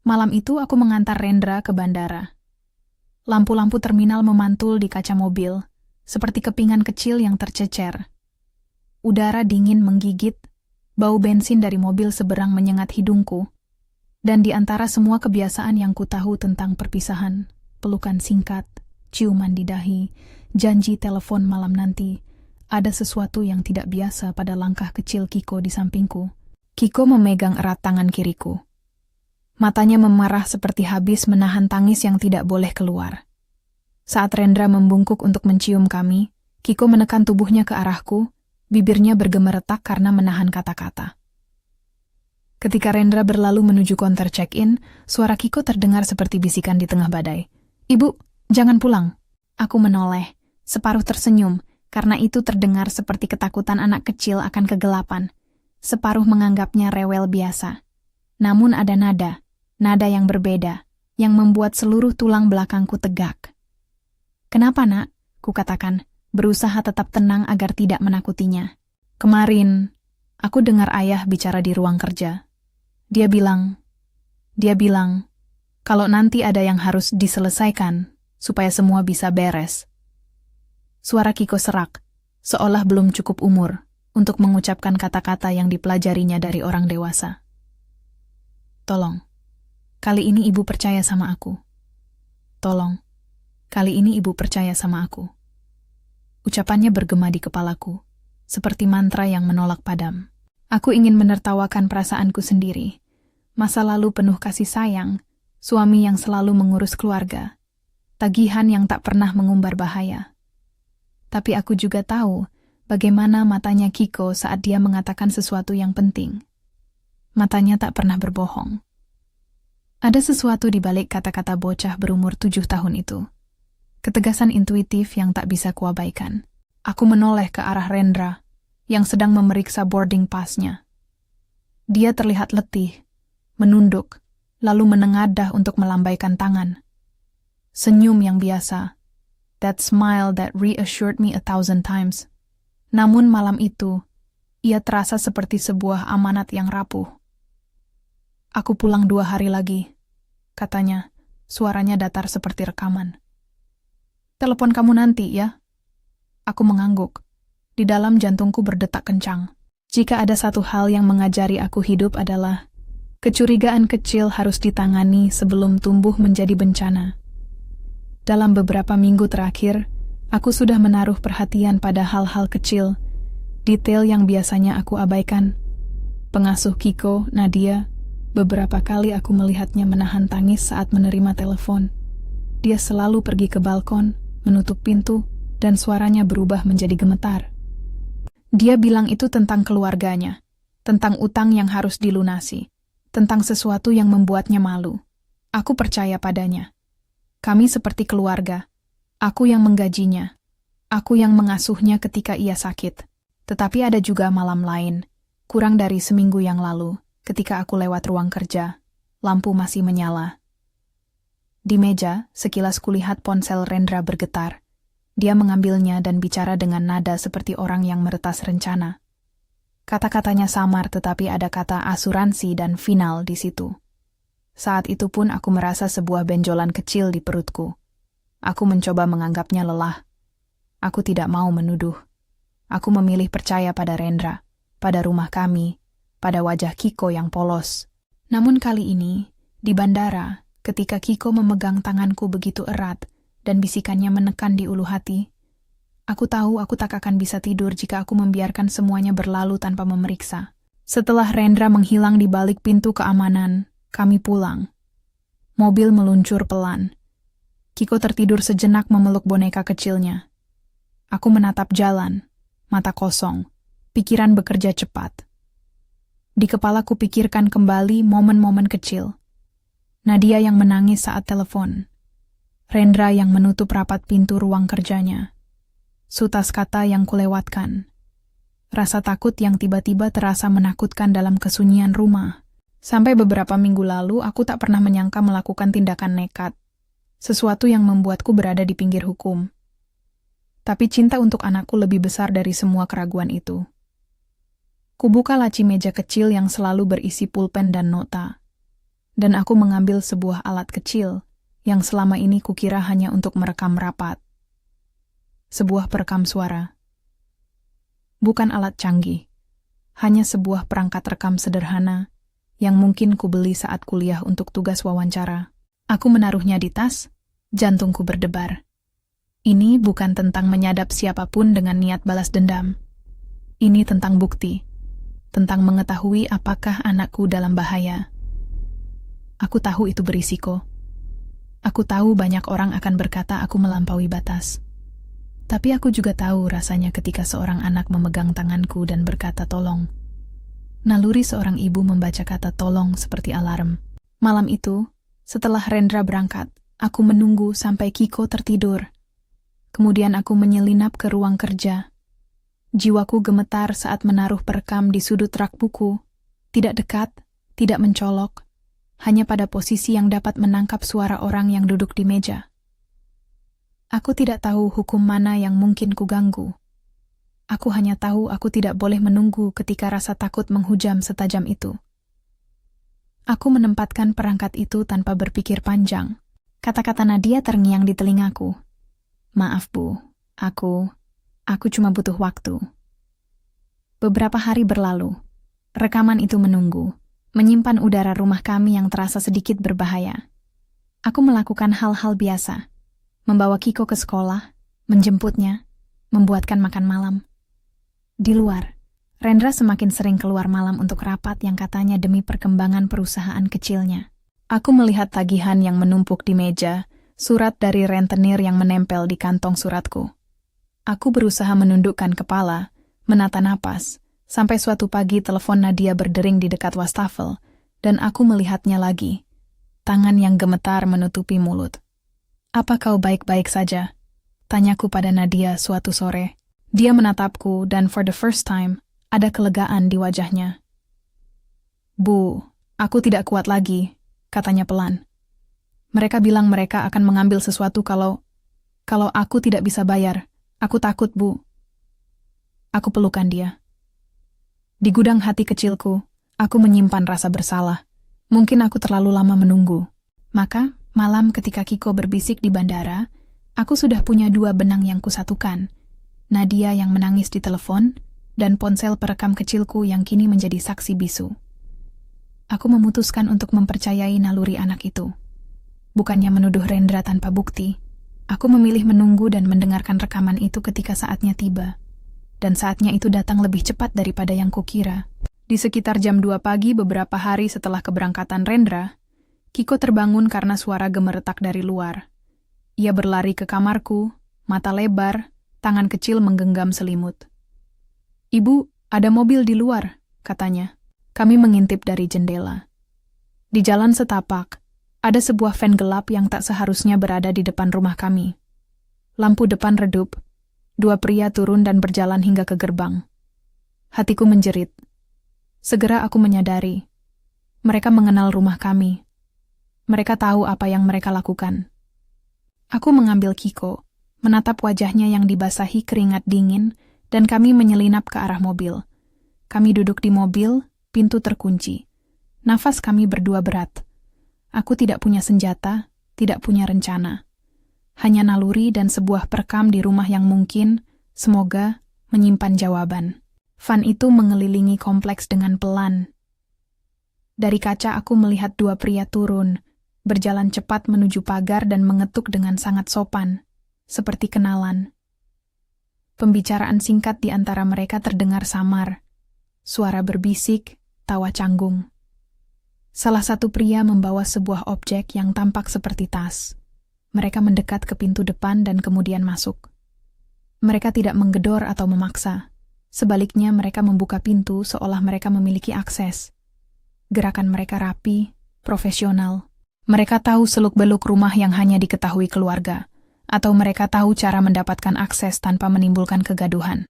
Malam itu aku mengantar Rendra ke bandara. Lampu-lampu terminal memantul di kaca mobil, seperti kepingan kecil yang tercecer. Udara dingin menggigit, bau bensin dari mobil seberang menyengat hidungku, dan di antara semua kebiasaan yang kutahu tentang perpisahan, pelukan singkat, ciuman di dahi, janji telepon malam nanti, ada sesuatu yang tidak biasa pada langkah kecil Kiko di sampingku. Kiko memegang erat tangan kiriku. Matanya memerah seperti habis menahan tangis yang tidak boleh keluar. Saat Rendra membungkuk untuk mencium kami, Kiko menekan tubuhnya ke arahku, bibirnya bergemeretak karena menahan kata-kata. Ketika Rendra berlalu menuju konter check-in, suara Kiko terdengar seperti bisikan di tengah badai. "Ibu, jangan pulang." Aku menoleh, separuh tersenyum, karena itu terdengar seperti ketakutan anak kecil akan kegelapan. Separuh menganggapnya rewel biasa. Namun ada nada yang berbeda, yang membuat seluruh tulang belakangku tegak. "Kenapa, Nak?" ku katakan, berusaha tetap tenang agar tidak menakutinya. "Kemarin, aku dengar ayah bicara di ruang kerja. Dia bilang, kalau nanti ada yang harus diselesaikan, supaya semua bisa beres." Suara Kiko serak, seolah belum cukup umur untuk mengucapkan kata-kata yang dipelajarinya dari orang dewasa. "Tolong, kali ini ibu percaya sama aku. Tolong, kali ini ibu percaya sama aku." Ucapannya bergema di kepalaku, seperti mantra yang menolak padam. Aku ingin menertawakan perasaanku sendiri. Masa lalu penuh kasih sayang, suami yang selalu mengurus keluarga, tagihan yang tak pernah mengumbar bahaya. Tapi aku juga tahu bagaimana matanya Kiko saat dia mengatakan sesuatu yang penting. Matanya tak pernah berbohong. Ada sesuatu di balik kata-kata bocah berumur 7 tahun itu. Ketegasan intuitif yang tak bisa kuabaikan. Aku menoleh ke arah Rendra, yang sedang memeriksa boarding pass-nya. Dia terlihat letih, menunduk, lalu menengadah untuk melambaikan tangan. Senyum yang biasa. That smile that reassured me 1,000 times. Namun malam itu, ia terasa seperti sebuah amanat yang rapuh. "Aku pulang 2 hari lagi," katanya, suaranya datar seperti rekaman. "Telepon kamu nanti, ya?" Aku mengangguk. Di dalam jantungku berdetak kencang. Jika ada satu hal yang mengajari aku hidup adalah kecurigaan kecil harus ditangani sebelum tumbuh menjadi bencana. Dalam beberapa minggu terakhir, aku sudah menaruh perhatian pada hal-hal kecil, detail yang biasanya aku abaikan. Pengasuh Kiko, Nadia, beberapa kali aku melihatnya menahan tangis saat menerima telepon. Dia selalu pergi ke balkon, menutup pintu, dan suaranya berubah menjadi gemetar. Dia bilang itu tentang keluarganya, tentang utang yang harus dilunasi, tentang sesuatu yang membuatnya malu. Aku percaya padanya. Kami seperti keluarga. Aku yang menggajinya. Aku yang mengasuhnya ketika ia sakit. Tetapi ada juga malam lain, kurang dari seminggu yang lalu, ketika aku lewat ruang kerja, lampu masih menyala. Di meja, sekilas kulihat ponsel Rendra bergetar. Dia mengambilnya dan bicara dengan nada seperti orang yang meretas rencana. Kata-katanya samar tetapi ada kata asuransi dan final di situ. Saat itu pun aku merasa sebuah benjolan kecil di perutku. Aku mencoba menganggapnya lelah. Aku tidak mau menuduh. Aku memilih percaya pada Rendra, pada rumah kami, pada wajah Kiko yang polos. Namun kali ini, di bandara, ketika Kiko memegang tanganku begitu erat dan bisikannya menekan di ulu hati, aku tahu aku tak akan bisa tidur jika aku membiarkan semuanya berlalu tanpa memeriksa. Setelah Rendra menghilang di balik pintu keamanan, kami pulang. Mobil meluncur pelan. Kiko tertidur sejenak memeluk boneka kecilnya. Aku menatap jalan, mata kosong, pikiran bekerja cepat. Di kepalaku pikirkan kembali momen-momen kecil. Nadia yang menangis saat telepon. Rendra yang menutup rapat pintu ruang kerjanya. Sutas kata yang kulewatkan. Rasa takut yang tiba-tiba terasa menakutkan dalam kesunyian rumah. Sampai beberapa minggu lalu, aku tak pernah menyangka melakukan tindakan nekat. Sesuatu yang membuatku berada di pinggir hukum. Tapi cinta untuk anakku lebih besar dari semua keraguan itu. Kubuka laci meja kecil yang selalu berisi pulpen dan nota. dan aku mengambil sebuah alat kecil yang selama ini kukira hanya untuk merekam rapat. Sebuah perekam suara. Bukan alat canggih, hanya sebuah perangkat rekam sederhana yang mungkin kubeli saat kuliah untuk tugas wawancara. Aku menaruhnya di tas, jantungku berdebar. Ini bukan tentang menyadap siapapun dengan niat balas dendam. Ini tentang bukti, tentang mengetahui apakah anakku dalam bahaya. Aku tahu itu berisiko. Aku tahu banyak orang akan berkata aku melampaui batas. Tapi aku juga tahu rasanya ketika seorang anak memegang tanganku dan berkata tolong. Naluri seorang ibu membaca kata tolong seperti alarm. Malam itu, setelah Rendra berangkat, aku menunggu sampai Kiko tertidur. Kemudian aku menyelinap ke ruang kerja. Jiwaku gemetar saat menaruh perekam di sudut rak buku. Tidak dekat, tidak mencolok, hanya pada posisi yang dapat menangkap suara orang yang duduk di meja. Aku tidak tahu hukum mana yang mungkin kuganggu. Aku hanya tahu aku tidak boleh menunggu ketika rasa takut menghujam setajam itu. Aku menempatkan perangkat itu tanpa berpikir panjang. Kata-kata Nadia terngiang di telingaku. Maaf Bu, aku cuma butuh waktu. Beberapa hari berlalu. Rekaman itu menunggu, menyimpan udara rumah kami yang terasa sedikit berbahaya. Aku melakukan hal-hal biasa. Membawa Kiko ke sekolah, menjemputnya, membuatkan makan malam. Di luar, Rendra semakin sering keluar malam untuk rapat yang katanya demi perkembangan perusahaan kecilnya. Aku melihat tagihan yang menumpuk di meja, surat dari rentenir yang menempel di kantong suratku. Aku berusaha menundukkan kepala, menata napas, sampai suatu pagi telepon Nadia berdering di dekat wastafel, dan aku melihatnya lagi. Tangan yang gemetar menutupi mulut. Apa kau baik-baik saja? Tanyaku pada Nadia suatu sore. Dia menatapku dan for the first time, ada kelegaan di wajahnya. Bu, aku tidak kuat lagi, katanya pelan. Mereka bilang mereka akan mengambil sesuatu kalau aku tidak bisa bayar. Aku takut, Bu. Aku pelukan dia. Di gudang hati kecilku, aku menyimpan rasa bersalah. Mungkin aku terlalu lama menunggu. Maka, malam ketika Kiko berbisik di bandara, aku sudah punya 2 benang yang kusatukan. Nadia yang menangis di telepon, dan ponsel perekam kecilku yang kini menjadi saksi bisu. Aku memutuskan untuk mempercayai naluri anak itu. Bukannya menuduh Rendra tanpa bukti, aku memilih menunggu dan mendengarkan rekaman itu ketika saatnya tiba. Dan saatnya itu datang lebih cepat daripada yang kukira. Di sekitar jam 2 pagi beberapa hari setelah keberangkatan Rendra, Kiko terbangun karena suara gemeretak dari luar. Ia berlari ke kamarku, mata lebar, tangan kecil menggenggam selimut. Ibu, ada mobil di luar, katanya. Kami mengintip dari jendela. Di jalan setapak, ada sebuah van gelap yang tak seharusnya berada di depan rumah kami. Lampu depan redup, 2 pria turun dan berjalan hingga ke gerbang. Hatiku menjerit. Segera aku menyadari. Mereka mengenal rumah kami. Mereka tahu apa yang mereka lakukan. Aku mengambil Kiko, menatap wajahnya yang dibasahi keringat dingin, dan kami menyelinap ke arah mobil. Kami duduk di mobil, pintu terkunci. Nafas kami berdua berat. Aku tidak punya senjata, tidak punya rencana. Hanya naluri dan sebuah perekam di rumah yang mungkin, semoga, menyimpan jawaban. Van itu mengelilingi kompleks dengan pelan. Dari kaca aku melihat 2 pria turun, berjalan cepat menuju pagar dan mengetuk dengan sangat sopan, seperti kenalan. Pembicaraan singkat di antara mereka terdengar samar. Suara berbisik, tawa canggung. Salah satu pria membawa sebuah objek yang tampak seperti tas. Mereka mendekat ke pintu depan dan kemudian masuk. Mereka tidak menggedor atau memaksa. Sebaliknya mereka membuka pintu seolah mereka memiliki akses. Gerakan mereka rapi, profesional. Mereka tahu seluk-beluk rumah yang hanya diketahui keluarga. Atau mereka tahu cara mendapatkan akses tanpa menimbulkan kegaduhan.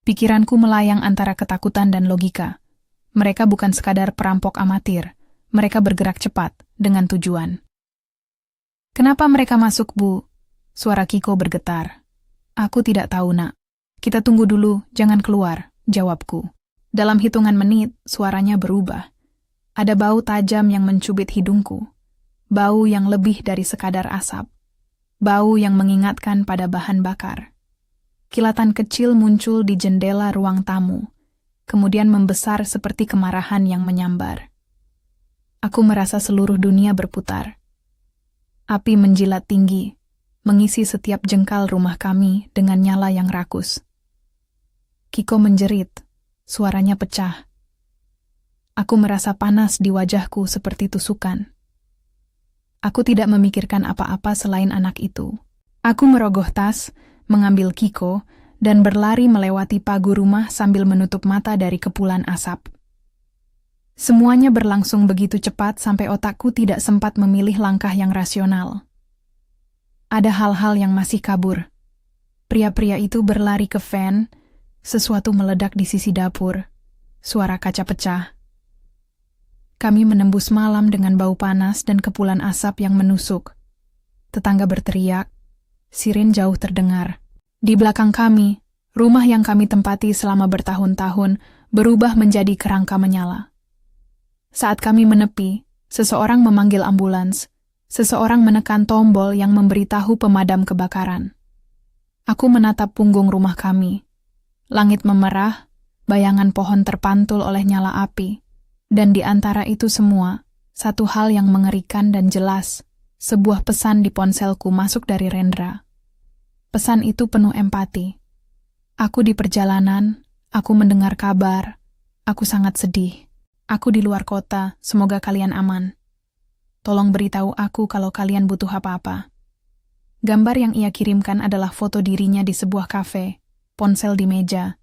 Pikiranku melayang antara ketakutan dan logika. Mereka bukan sekadar perampok amatir, mereka bergerak cepat, dengan tujuan. Kenapa mereka masuk, Bu? Suara Kiko bergetar. Aku tidak tahu, Nak. Kita tunggu dulu, jangan keluar, jawabku. Dalam hitungan menit, suaranya berubah. Ada bau tajam yang mencubit hidungku, bau yang lebih dari sekadar asap, bau yang mengingatkan pada bahan bakar. Kilatan kecil muncul di jendela ruang tamu, kemudian membesar seperti kemarahan yang menyambar. Aku merasa seluruh dunia berputar. Api menjilat tinggi, mengisi setiap jengkal rumah kami dengan nyala yang rakus. Kiko menjerit, suaranya pecah. Aku merasa panas di wajahku seperti tusukan. Aku tidak memikirkan apa-apa selain anak itu. Aku merogoh tas, mengambil Kiko, dan berlari melewati pagar rumah sambil menutup mata dari kepulan asap. Semuanya berlangsung begitu cepat sampai otakku tidak sempat memilih langkah yang rasional. Ada hal-hal yang masih kabur. Pria-pria itu berlari ke van, sesuatu meledak di sisi dapur, suara kaca pecah. Kami menembus malam dengan bau panas dan kepulan asap yang menusuk. Tetangga berteriak, siren jauh terdengar. Di belakang kami, rumah yang kami tempati selama bertahun-tahun berubah menjadi kerangka menyala. Saat kami menepi, seseorang memanggil ambulans, seseorang menekan tombol yang memberitahu pemadam kebakaran. Aku menatap punggung rumah kami. Langit memerah, bayangan pohon terpantul oleh nyala api, dan di antara itu semua, satu hal yang mengerikan dan jelas, sebuah pesan di ponselku masuk dari Rendra. Pesan itu penuh empati. Aku di perjalanan, aku mendengar kabar, aku sangat sedih. Aku di luar kota, semoga kalian aman. Tolong beritahu aku kalau kalian butuh apa-apa. Gambar yang ia kirimkan adalah foto dirinya di sebuah kafe, ponsel di meja.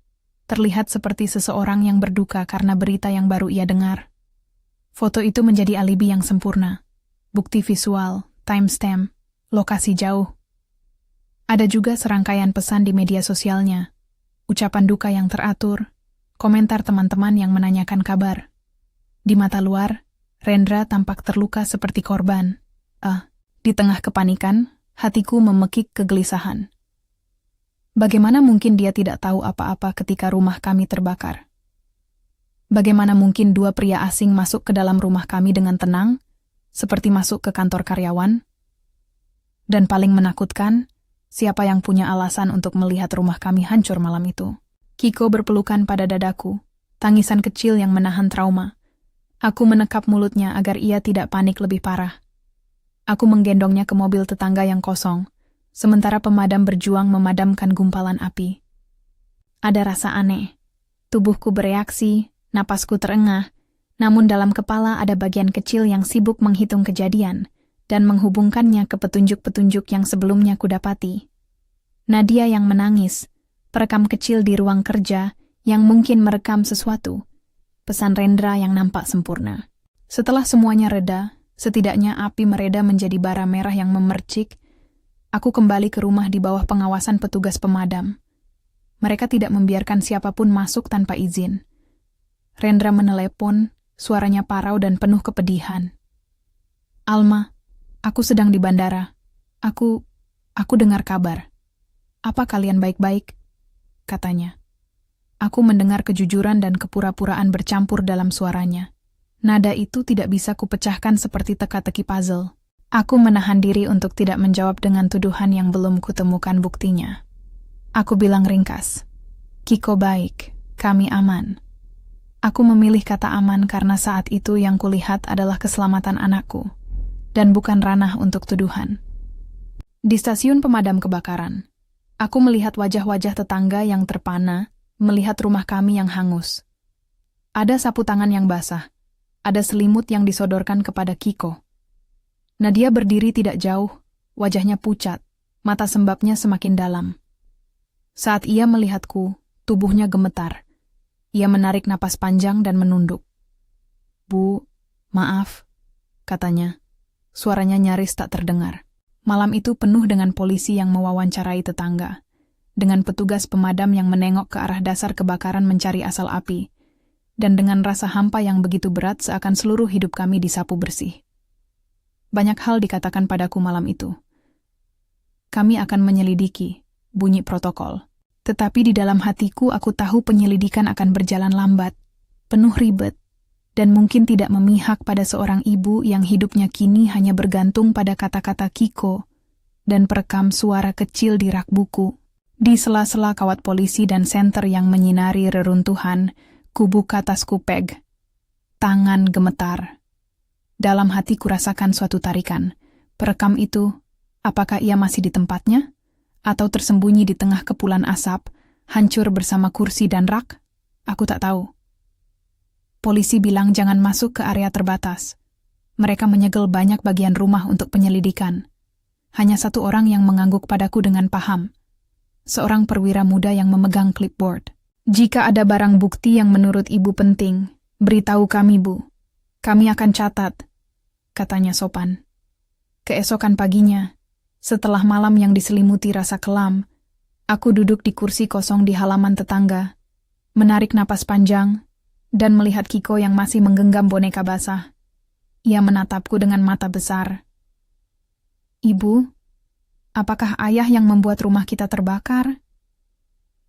Terlihat seperti seseorang yang berduka karena berita yang baru ia dengar. Foto itu menjadi alibi yang sempurna. Bukti visual, timestamp, lokasi jauh. Ada juga serangkaian pesan di media sosialnya. Ucapan duka yang teratur, komentar teman-teman yang menanyakan kabar. Di mata luar, Rendra tampak terluka seperti korban. Di tengah kepanikan, hatiku memekik kegelisahan. Bagaimana mungkin dia tidak tahu apa-apa ketika rumah kami terbakar? Bagaimana mungkin dua pria asing masuk ke dalam rumah kami dengan tenang, seperti masuk ke kantor karyawan? Dan paling menakutkan, siapa yang punya alasan untuk melihat rumah kami hancur malam itu? Kiko berpelukan pada dadaku, tangisan kecil yang menahan trauma. Aku menekap mulutnya agar ia tidak panik lebih parah. Aku menggendongnya ke mobil tetangga yang kosong, sementara pemadam berjuang memadamkan gumpalan api. Ada rasa aneh. Tubuhku bereaksi, napasku terengah, namun dalam kepala ada bagian kecil yang sibuk menghitung kejadian dan menghubungkannya ke petunjuk-petunjuk yang sebelumnya kudapati. Nadia yang menangis, perekam kecil di ruang kerja yang mungkin merekam sesuatu. Pesan Rendra yang nampak sempurna. Setelah semuanya reda, setidaknya api mereda menjadi bara merah yang memercik, aku kembali ke rumah di bawah pengawasan petugas pemadam. Mereka tidak membiarkan siapapun masuk tanpa izin. Rendra menelepon, suaranya parau dan penuh kepedihan. Alma, aku sedang di bandara. Aku dengar kabar. Apa kalian baik-baik? Katanya. Aku mendengar kejujuran dan kepura-puraan bercampur dalam suaranya. Nada itu tidak bisa kupecahkan seperti teka-teki puzzle. Aku menahan diri untuk tidak menjawab dengan tuduhan yang belum kutemukan buktinya. Aku bilang ringkas. Kiko baik, kami aman. Aku memilih kata aman karena saat itu yang kulihat adalah keselamatan anakku, dan bukan ranah untuk tuduhan. Di stasiun pemadam kebakaran, aku melihat wajah-wajah tetangga yang terpana, melihat rumah kami yang hangus. Ada sapu tangan yang basah, ada selimut yang disodorkan kepada Kiko. Nadia berdiri tidak jauh, wajahnya pucat, mata sembabnya semakin dalam. Saat ia melihatku, tubuhnya gemetar. Ia menarik napas panjang dan menunduk. Bu, maaf, katanya. Suaranya nyaris tak terdengar. Malam itu penuh dengan polisi yang mewawancarai tetangga, dengan petugas pemadam yang menengok ke arah dasar kebakaran mencari asal api, dan dengan rasa hampa yang begitu berat seakan seluruh hidup kami disapu bersih. Banyak hal dikatakan padaku malam itu. Kami akan menyelidiki, bunyi protokol. Tetapi di dalam hatiku aku tahu penyelidikan akan berjalan lambat, penuh ribet, dan mungkin tidak memihak pada seorang ibu yang hidupnya kini hanya bergantung pada kata-kata Kiko dan perekam suara kecil di rak buku. Di sela-sela kawat polisi dan senter yang menyinari reruntuhan, kubuka tasku peg. Tangan gemetar. Dalam hati kurasakan suatu tarikan. Perekam itu, apakah ia masih di tempatnya? Atau tersembunyi di tengah kepulan asap, hancur bersama kursi dan rak? Aku tak tahu. Polisi bilang jangan masuk ke area terbatas. Mereka menyegel banyak bagian rumah untuk penyelidikan. Hanya satu orang yang mengangguk padaku dengan paham. Seorang perwira muda yang memegang clipboard. Jika ada barang bukti yang menurut ibu penting, beritahu kami, Bu. Kami akan catat, katanya sopan. Keesokan paginya, setelah malam yang diselimuti rasa kelam, aku duduk di kursi kosong di halaman tetangga, menarik napas panjang, dan melihat Kiko yang masih menggenggam boneka basah. Ia menatapku dengan mata besar. Ibu, apakah ayah yang membuat rumah kita terbakar?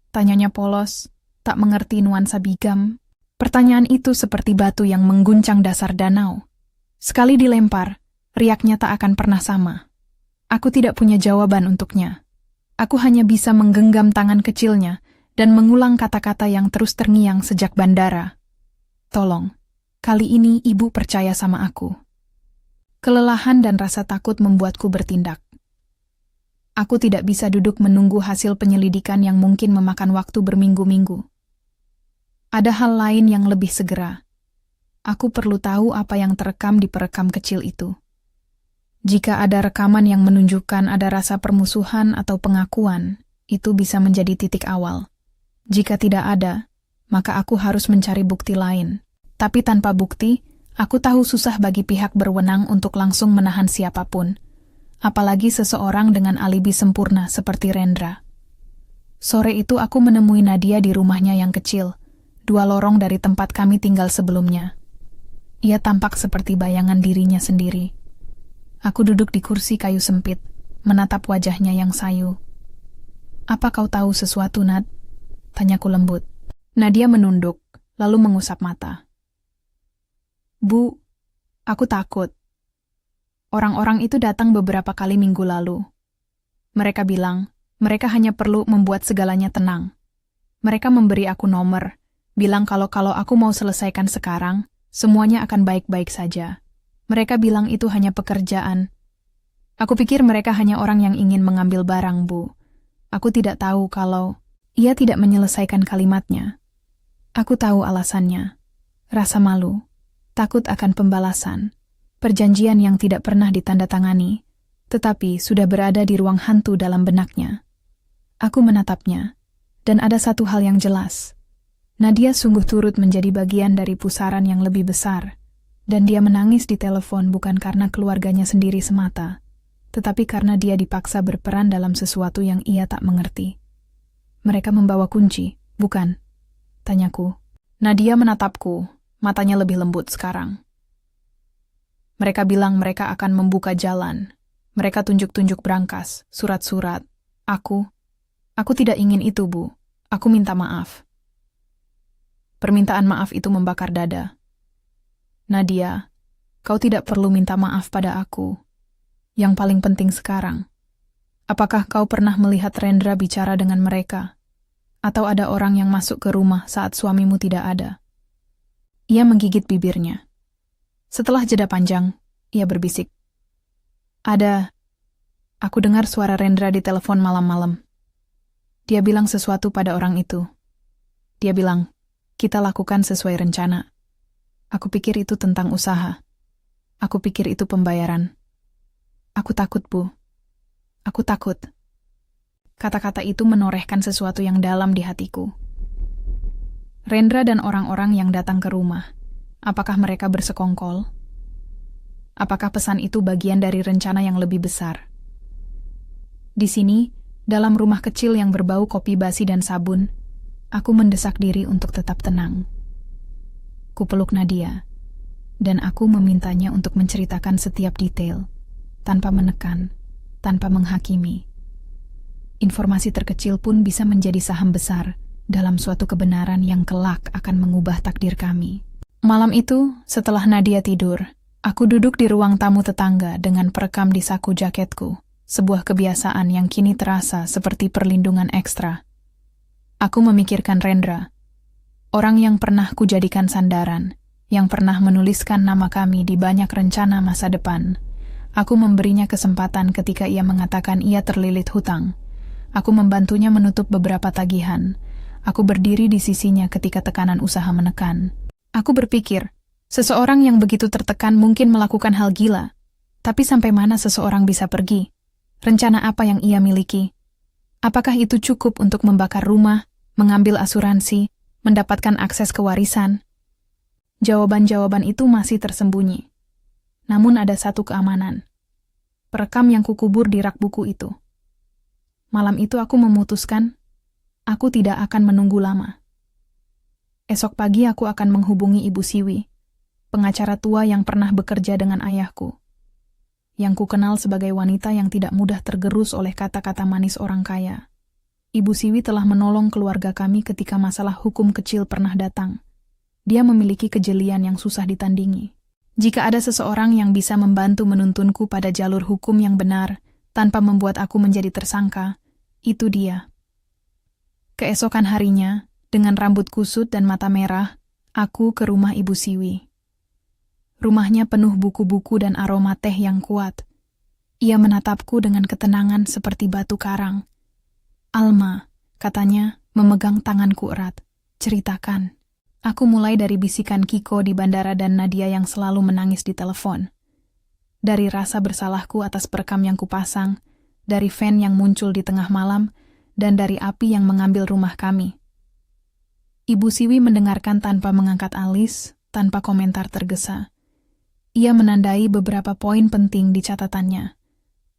Tanyanya polos, tak mengerti nuansa bigam. Pertanyaan itu seperti batu yang mengguncang dasar danau. Sekali dilempar, riaknya tak akan pernah sama. Aku tidak punya jawaban untuknya. Aku hanya bisa menggenggam tangan kecilnya dan mengulang kata-kata yang terus terngiang sejak bandara. Tolong, kali ini ibu percaya sama aku. Kelelahan dan rasa takut membuatku bertindak. Aku tidak bisa duduk menunggu hasil penyelidikan yang mungkin memakan waktu berminggu-minggu. Ada hal lain yang lebih segera. Aku perlu tahu apa yang terekam di perekam kecil itu. Jika ada rekaman yang menunjukkan ada rasa permusuhan atau pengakuan, itu bisa menjadi titik awal. Jika tidak ada, maka aku harus mencari bukti lain. Tapi tanpa bukti, aku tahu susah bagi pihak berwenang untuk langsung menahan siapapun. Apalagi seseorang dengan alibi sempurna seperti Rendra. Sore itu aku menemui Nadia di rumahnya yang kecil, 2 lorong dari tempat kami tinggal sebelumnya. Ia tampak seperti bayangan dirinya sendiri. Aku duduk di kursi kayu sempit, menatap wajahnya yang sayu. Apa kau tahu sesuatu, Nad? Tanyaku lembut. Nadia menunduk, lalu mengusap mata. Bu, aku takut. Orang-orang itu datang beberapa kali minggu lalu. Mereka bilang, mereka hanya perlu membuat segalanya tenang. Mereka memberi aku nomor, bilang kalau aku mau selesaikan sekarang, semuanya akan baik-baik saja. Mereka bilang itu hanya pekerjaan. Aku pikir mereka hanya orang yang ingin mengambil barang, Bu. Aku tidak tahu kalau ia tidak menyelesaikan kalimatnya. Aku tahu alasannya. Rasa malu, takut akan pembalasan, perjanjian yang tidak pernah ditandatangani, tetapi sudah berada di ruang hantu dalam benaknya. Aku menatapnya, dan ada satu hal yang jelas. Nadia sungguh turut menjadi bagian dari pusaran yang lebih besar, dan dia menangis di telepon bukan karena keluarganya sendiri semata, tetapi karena dia dipaksa berperan dalam sesuatu yang ia tak mengerti. Mereka membawa kunci, bukan? Tanyaku. Nadia menatapku, matanya lebih lembut sekarang. Mereka bilang mereka akan membuka jalan. Mereka tunjuk-tunjuk brankas, surat-surat. Aku tidak ingin itu, Bu. Aku minta maaf. Permintaan maaf itu membakar dada. Nadia, kau tidak perlu minta maaf pada aku. Yang paling penting sekarang, apakah kau pernah melihat Rendra bicara dengan mereka? Atau ada orang yang masuk ke rumah saat suamimu tidak ada? Ia menggigit bibirnya. Setelah jeda panjang, ia berbisik. Ada. Aku dengar suara Rendra di telepon malam-malam. Dia bilang sesuatu pada orang itu. Dia bilang, kita lakukan sesuai rencana. Aku pikir itu tentang usaha. Aku pikir itu pembayaran. Aku takut, Bu. Aku takut. Kata-kata itu menorehkan sesuatu yang dalam di hatiku. Rendra dan orang-orang yang datang ke rumah, apakah mereka bersekongkol? Apakah pesan itu bagian dari rencana yang lebih besar? Di sini, dalam rumah kecil yang berbau kopi basi dan sabun, aku mendesak diri untuk tetap tenang. Kupeluk Nadia, dan aku memintanya untuk menceritakan setiap detail, tanpa menekan, tanpa menghakimi. Informasi terkecil pun bisa menjadi saham besar dalam suatu kebenaran yang kelak akan mengubah takdir kami. Malam itu, setelah Nadia tidur, aku duduk di ruang tamu tetangga dengan perekam di saku jaketku, sebuah kebiasaan yang kini terasa seperti perlindungan ekstra. Aku memikirkan Rendra, orang yang pernah kujadikan sandaran, yang pernah menuliskan nama kami di banyak rencana masa depan. Aku memberinya kesempatan ketika ia mengatakan ia terlilit hutang. Aku membantunya menutup beberapa tagihan. Aku berdiri di sisinya ketika tekanan usaha menekan. Aku berpikir, seseorang yang begitu tertekan mungkin melakukan hal gila. Tapi sampai mana seseorang bisa pergi? Rencana apa yang ia miliki? Apakah itu cukup untuk membakar rumah, mengambil asuransi, mendapatkan akses ke warisan? Jawaban-jawaban itu masih tersembunyi. Namun ada satu keamanan. Perekam yang kukubur di rak buku itu. Malam itu aku memutuskan, aku tidak akan menunggu lama. Esok pagi aku akan menghubungi Ibu Siwi, pengacara tua yang pernah bekerja dengan ayahku, yang ku kenal sebagai wanita yang tidak mudah tergerus oleh kata-kata manis orang kaya. Ibu Siwi telah menolong keluarga kami ketika masalah hukum kecil pernah datang. Dia memiliki kejelian yang susah ditandingi. Jika ada seseorang yang bisa membantu menuntunku pada jalur hukum yang benar, tanpa membuat aku menjadi tersangka, itu dia. Keesokan harinya, dengan rambut kusut dan mata merah, aku ke rumah Ibu Siwi. Rumahnya penuh buku-buku dan aroma teh yang kuat. Ia menatapku dengan ketenangan seperti batu karang. "Alma," katanya, memegang tanganku erat. "Ceritakan." Aku mulai dari bisikan Kiko di bandara dan Nadia yang selalu menangis di telepon. Dari rasa bersalahku atas perekam yang kupasang, dari fan yang muncul di tengah malam, dan dari api yang mengambil rumah kami. Ibu Siwi mendengarkan tanpa mengangkat alis, tanpa komentar tergesa. Ia menandai beberapa poin penting di catatannya.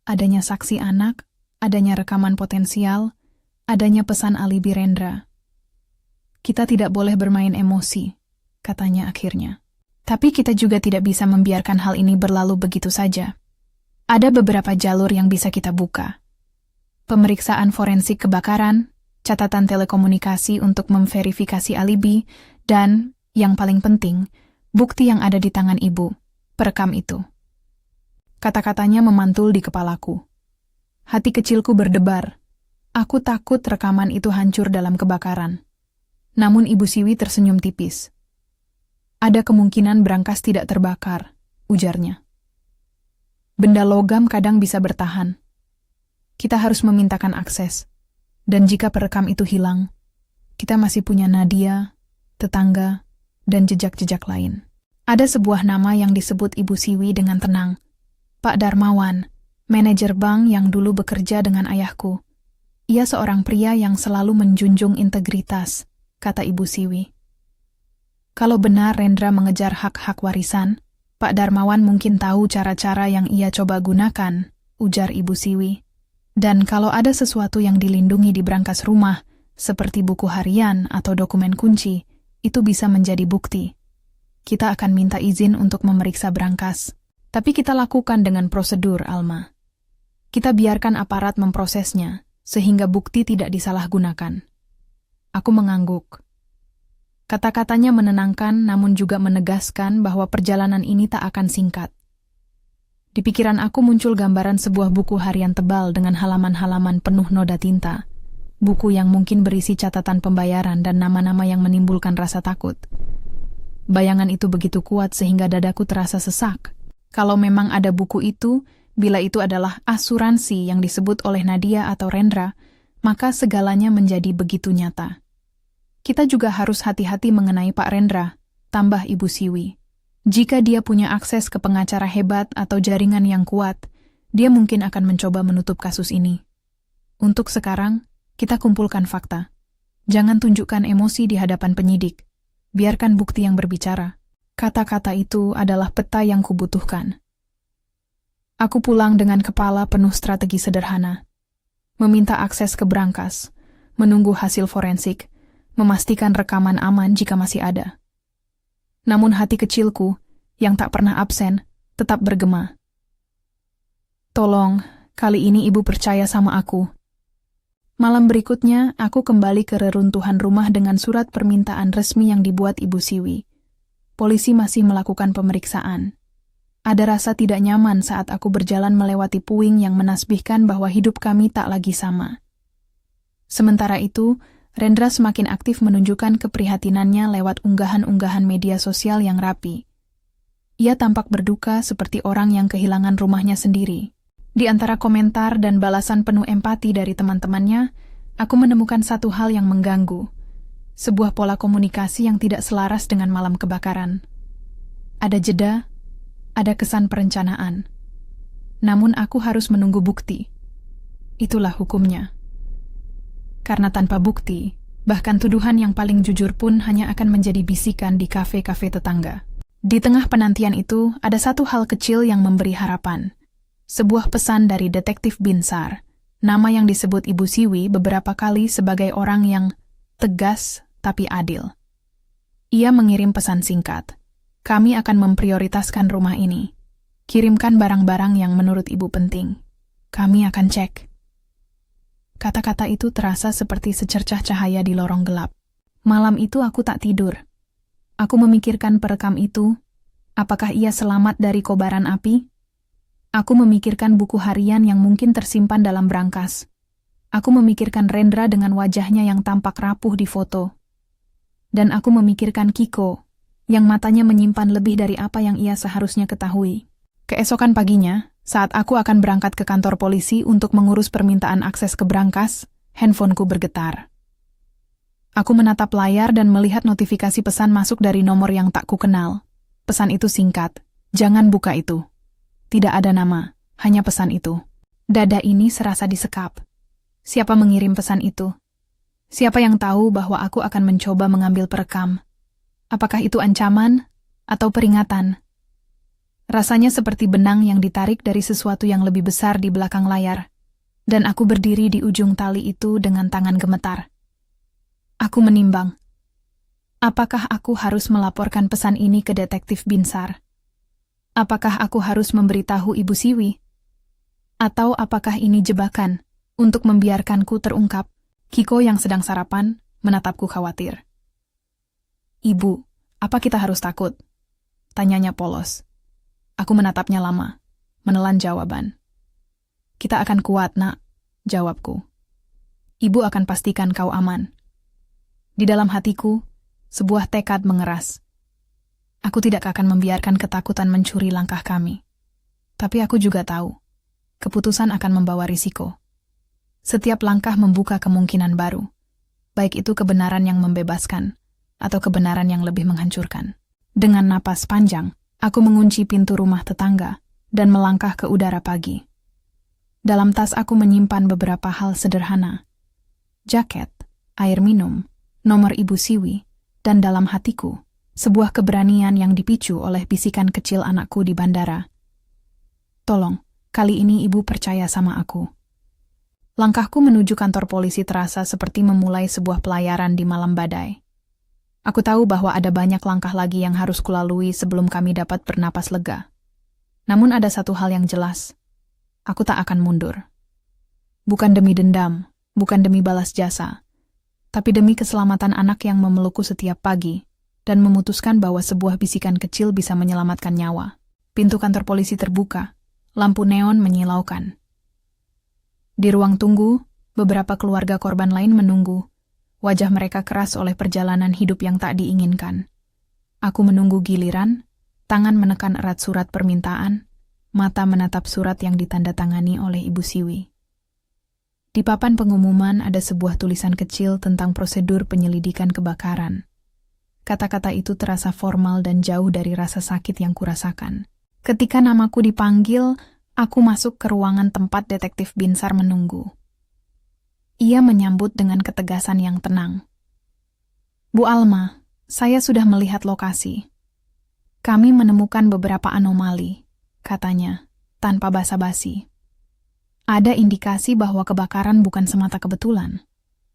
Adanya saksi anak, adanya rekaman potensial, adanya pesan alibi Rendra. "Kita tidak boleh bermain emosi," katanya akhirnya. "Tapi kita juga tidak bisa membiarkan hal ini berlalu begitu saja. Ada beberapa jalur yang bisa kita buka. Pemeriksaan forensik kebakaran, catatan telekomunikasi untuk memverifikasi alibi, dan, yang paling penting, bukti yang ada di tangan ibu, perekam itu." Kata-katanya memantul di kepalaku. Hati kecilku berdebar. Aku takut rekaman itu hancur dalam kebakaran. Namun Ibu Siwi tersenyum tipis. "Ada kemungkinan brankas tidak terbakar," ujarnya. "Benda logam kadang bisa bertahan. Kita harus memintakan akses. Dan jika perekam itu hilang, kita masih punya Nadia, tetangga, dan jejak-jejak lain." Ada sebuah nama yang disebut Ibu Siwi dengan tenang. "Pak Darmawan, manajer bank yang dulu bekerja dengan ayahku. Ia seorang pria yang selalu menjunjung integritas," kata Ibu Siwi. "Kalau benar Rendra mengejar hak-hak warisan, Pak Darmawan mungkin tahu cara-cara yang ia coba gunakan," ujar Ibu Siwi. "Dan kalau ada sesuatu yang dilindungi di brankas rumah, seperti buku harian atau dokumen kunci, itu bisa menjadi bukti. Kita akan minta izin untuk memeriksa brankas. Tapi kita lakukan dengan prosedur, Alma. Kita biarkan aparat memprosesnya, sehingga bukti tidak disalahgunakan." Aku mengangguk. Kata-katanya menenangkan namun juga menegaskan bahwa perjalanan ini tak akan singkat. Di pikiran aku muncul gambaran sebuah buku harian tebal dengan halaman-halaman penuh noda tinta. Buku yang mungkin berisi catatan pembayaran dan nama-nama yang menimbulkan rasa takut. Bayangan itu begitu kuat sehingga dadaku terasa sesak. Kalau memang ada buku itu, bila itu adalah asuransi yang disebut oleh Nadia atau Rendra, maka segalanya menjadi begitu nyata. Kita juga harus hati-hati mengenai Pak Rendra, tambah Ibu Siwi. Jika dia punya akses ke pengacara hebat atau jaringan yang kuat, dia mungkin akan mencoba menutup kasus ini. Untuk sekarang, kita kumpulkan fakta. Jangan tunjukkan emosi di hadapan penyidik. Biarkan bukti yang berbicara. Kata-kata itu adalah peta yang kubutuhkan. Aku pulang dengan kepala penuh strategi sederhana. Meminta akses ke brankas, menunggu hasil forensik, memastikan rekaman aman jika masih ada. Namun hati kecilku, yang tak pernah absen, tetap bergema. "Tolong, kali ini ibu percaya sama aku." Malam berikutnya, aku kembali ke reruntuhan rumah dengan surat permintaan resmi yang dibuat Ibu Siwi. Polisi masih melakukan pemeriksaan. Ada rasa tidak nyaman saat aku berjalan melewati puing yang menasbihkan bahwa hidup kami tak lagi sama. Sementara itu, Rendra semakin aktif menunjukkan keprihatinannya lewat unggahan-unggahan media sosial yang rapi. Ia tampak berduka seperti orang yang kehilangan rumahnya sendiri. Di antara komentar dan balasan penuh empati dari teman-temannya, aku menemukan satu hal yang mengganggu. Sebuah pola komunikasi yang tidak selaras dengan malam kebakaran. Ada jeda, ada kesan perencanaan. Namun aku harus menunggu bukti. Itulah hukumnya. Karena tanpa bukti, bahkan tuduhan yang paling jujur pun hanya akan menjadi bisikan di kafe-kafe tetangga. Di tengah penantian itu, ada satu hal kecil yang memberi harapan. Sebuah pesan dari Detektif Binsar, nama yang disebut Ibu Siwi beberapa kali sebagai orang yang tegas tapi adil. Ia mengirim pesan singkat. Kami akan memprioritaskan rumah ini. Kirimkan barang-barang yang menurut ibu penting. Kami akan cek. Kata-kata itu terasa seperti secercah cahaya di lorong gelap. Malam itu aku tak tidur. Aku memikirkan perekam itu. Apakah ia selamat dari kobaran api? Aku memikirkan buku harian yang mungkin tersimpan dalam brankas. Aku memikirkan Rendra dengan wajahnya yang tampak rapuh di foto. Dan aku memikirkan Kiko, yang matanya menyimpan lebih dari apa yang ia seharusnya ketahui. Keesokan paginya, saat aku akan berangkat ke kantor polisi untuk mengurus permintaan akses ke brankas, handphoneku bergetar. Aku menatap layar dan melihat notifikasi pesan masuk dari nomor yang tak kukenal. Pesan itu singkat, jangan buka itu. Tidak ada nama, hanya pesan itu. Dada ini serasa disekap. Siapa mengirim pesan itu? Siapa yang tahu bahwa aku akan mencoba mengambil perekam? Apakah itu ancaman atau peringatan? Rasanya seperti benang yang ditarik dari sesuatu yang lebih besar di belakang layar, dan aku berdiri di ujung tali itu dengan tangan gemetar. Aku menimbang. Apakah aku harus melaporkan pesan ini ke Detektif Binsar? Apakah aku harus memberitahu Ibu Siwi? Atau apakah ini jebakan untuk membiarkanku terungkap? Kiko yang sedang sarapan menatapku khawatir. Ibu, apa kita harus takut? Tanyanya polos. Aku menatapnya lama, menelan jawaban. Kita akan kuat, nak, jawabku. Ibu akan pastikan kau aman. Di dalam hatiku, sebuah tekad mengeras. Aku tidak akan membiarkan ketakutan mencuri langkah kami. Tapi aku juga tahu, keputusan akan membawa risiko. Setiap langkah membuka kemungkinan baru, baik itu kebenaran yang membebaskan, atau kebenaran yang lebih menghancurkan. Dengan napas panjang, aku mengunci pintu rumah tetangga, dan melangkah ke udara pagi. Dalam tas aku menyimpan beberapa hal sederhana. Jaket, air minum, nomor Ibu Siwi, dan dalam hatiku, sebuah keberanian yang dipicu oleh bisikan kecil anakku di bandara. Tolong, kali ini ibu percaya sama aku. Langkahku menuju kantor polisi terasa seperti memulai sebuah pelayaran di malam badai. Aku tahu bahwa ada banyak langkah lagi yang harus kulalui sebelum kami dapat bernapas lega. Namun ada satu hal yang jelas. Aku tak akan mundur. Bukan demi dendam, bukan demi balas jasa, tapi demi keselamatan anak yang memelukku setiap pagi dan memutuskan bahwa sebuah bisikan kecil bisa menyelamatkan nyawa. Pintu kantor polisi terbuka, lampu neon menyilaukan. Di ruang tunggu, beberapa keluarga korban lain menunggu. Wajah mereka keras oleh perjalanan hidup yang tak diinginkan. Aku menunggu giliran, tangan menekan erat surat permintaan, mata menatap surat yang ditandatangani oleh Ibu Siwi. Di papan pengumuman ada sebuah tulisan kecil tentang prosedur penyelidikan kebakaran. Kata-kata itu terasa formal dan jauh dari rasa sakit yang kurasakan. Ketika namaku dipanggil, aku masuk ke ruangan tempat Detektif Binsar menunggu. Ia menyambut dengan ketegasan yang tenang. Bu Alma, saya sudah melihat lokasi. Kami menemukan beberapa anomali, katanya, tanpa basa-basi. Ada indikasi bahwa kebakaran bukan semata kebetulan.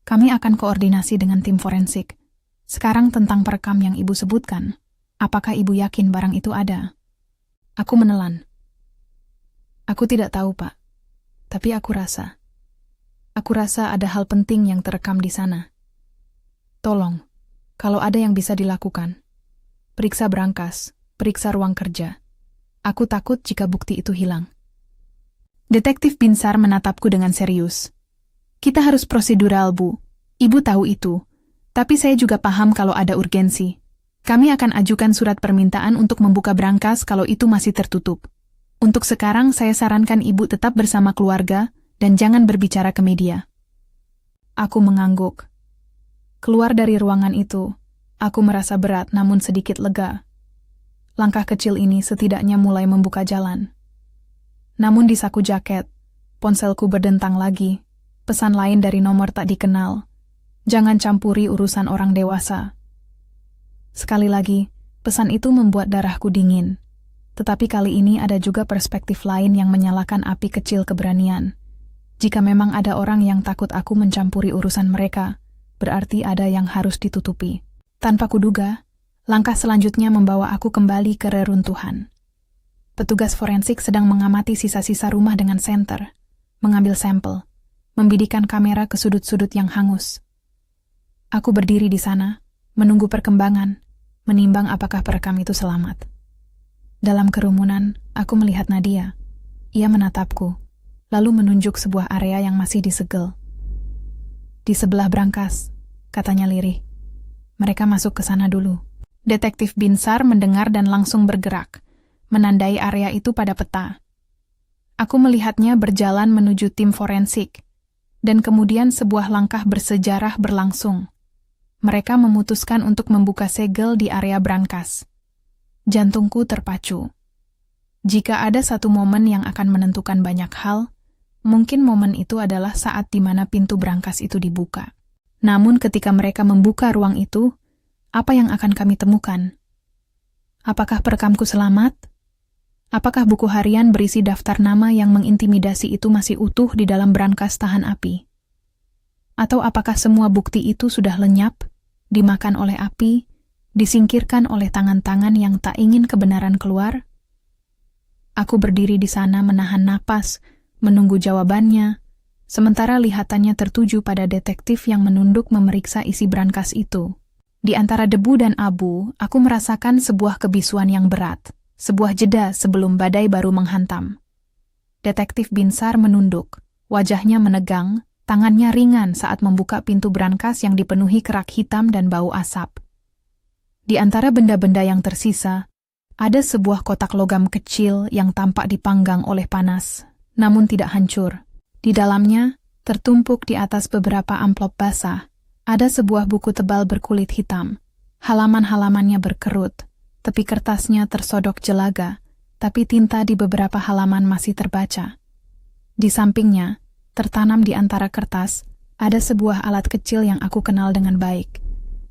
Kami akan koordinasi dengan tim forensik. Sekarang tentang perekam yang ibu sebutkan. Apakah ibu yakin barang itu ada? Aku menelan. Aku tidak tahu, Pak. Tapi aku rasa ada hal penting yang terekam di sana. Tolong, kalau ada yang bisa dilakukan, periksa berangkas, periksa ruang kerja. Aku takut jika bukti itu hilang. Detektif Binsar menatapku dengan serius. Kita harus prosedural, Bu. Ibu tahu itu. Tapi saya juga paham kalau ada urgensi. Kami akan ajukan surat permintaan untuk membuka berangkas kalau itu masih tertutup. Untuk sekarang saya sarankan Ibu tetap bersama keluarga dan jangan berbicara ke media. Aku mengangguk. Keluar dari ruangan itu, aku merasa berat namun sedikit lega. Langkah kecil ini setidaknya mulai membuka jalan. Namun di saku jaket, ponselku berdentang lagi. Pesan lain dari nomor tak dikenal. Jangan campuri urusan orang dewasa. Sekali lagi, pesan itu membuat darahku dingin. Tetapi kali ini ada juga perspektif lain yang menyalakan api kecil keberanian. Jika memang ada orang yang takut aku mencampuri urusan mereka, berarti ada yang harus ditutupi. Tanpa kuduga, langkah selanjutnya membawa aku kembali ke reruntuhan. Petugas forensik sedang mengamati sisa-sisa rumah dengan senter, mengambil sampel, membidikkan kamera ke sudut-sudut yang hangus. Aku berdiri di sana, menunggu perkembangan, menimbang apakah perekam itu selamat. Dalam kerumunan, aku melihat Nadia. Ia menatapku, lalu menunjuk sebuah area yang masih disegel. Di sebelah berangkas, katanya lirih. Mereka masuk ke sana dulu. Detektif Binsar mendengar dan langsung bergerak, menandai area itu pada peta. Aku melihatnya berjalan menuju tim forensik, dan kemudian sebuah langkah bersejarah berlangsung. Mereka memutuskan untuk membuka segel di area brankas. Jantungku terpacu. Jika ada satu momen yang akan menentukan banyak hal, mungkin momen itu adalah saat di mana pintu brankas itu dibuka. Namun ketika mereka membuka ruang itu, apa yang akan kami temukan? Apakah perekamku selamat? Apakah buku harian berisi daftar nama yang mengintimidasi itu masih utuh di dalam brankas tahan api? Atau apakah semua bukti itu sudah lenyap, dimakan oleh api, disingkirkan oleh tangan-tangan yang tak ingin kebenaran keluar? Aku berdiri di sana menahan napas, menunggu jawabannya, sementara lihatannya tertuju pada detektif yang menunduk memeriksa isi brankas itu. Di antara debu dan abu, aku merasakan sebuah kebisuan yang berat, sebuah jeda sebelum badai baru menghantam. Detektif Binsar menunduk, wajahnya menegang, tangannya ringan saat membuka pintu brankas yang dipenuhi kerak hitam dan bau asap. Di antara benda-benda yang tersisa, ada sebuah kotak logam kecil yang tampak dipanggang oleh panas, namun tidak hancur. Di dalamnya, tertumpuk di atas beberapa amplop basah, ada sebuah buku tebal berkulit hitam. Halaman-halamannya berkerut, tepi kertasnya tersodok jelaga, tapi tinta di beberapa halaman masih terbaca. Di sampingnya, tertanam di antara kertas, ada sebuah alat kecil yang aku kenal dengan baik.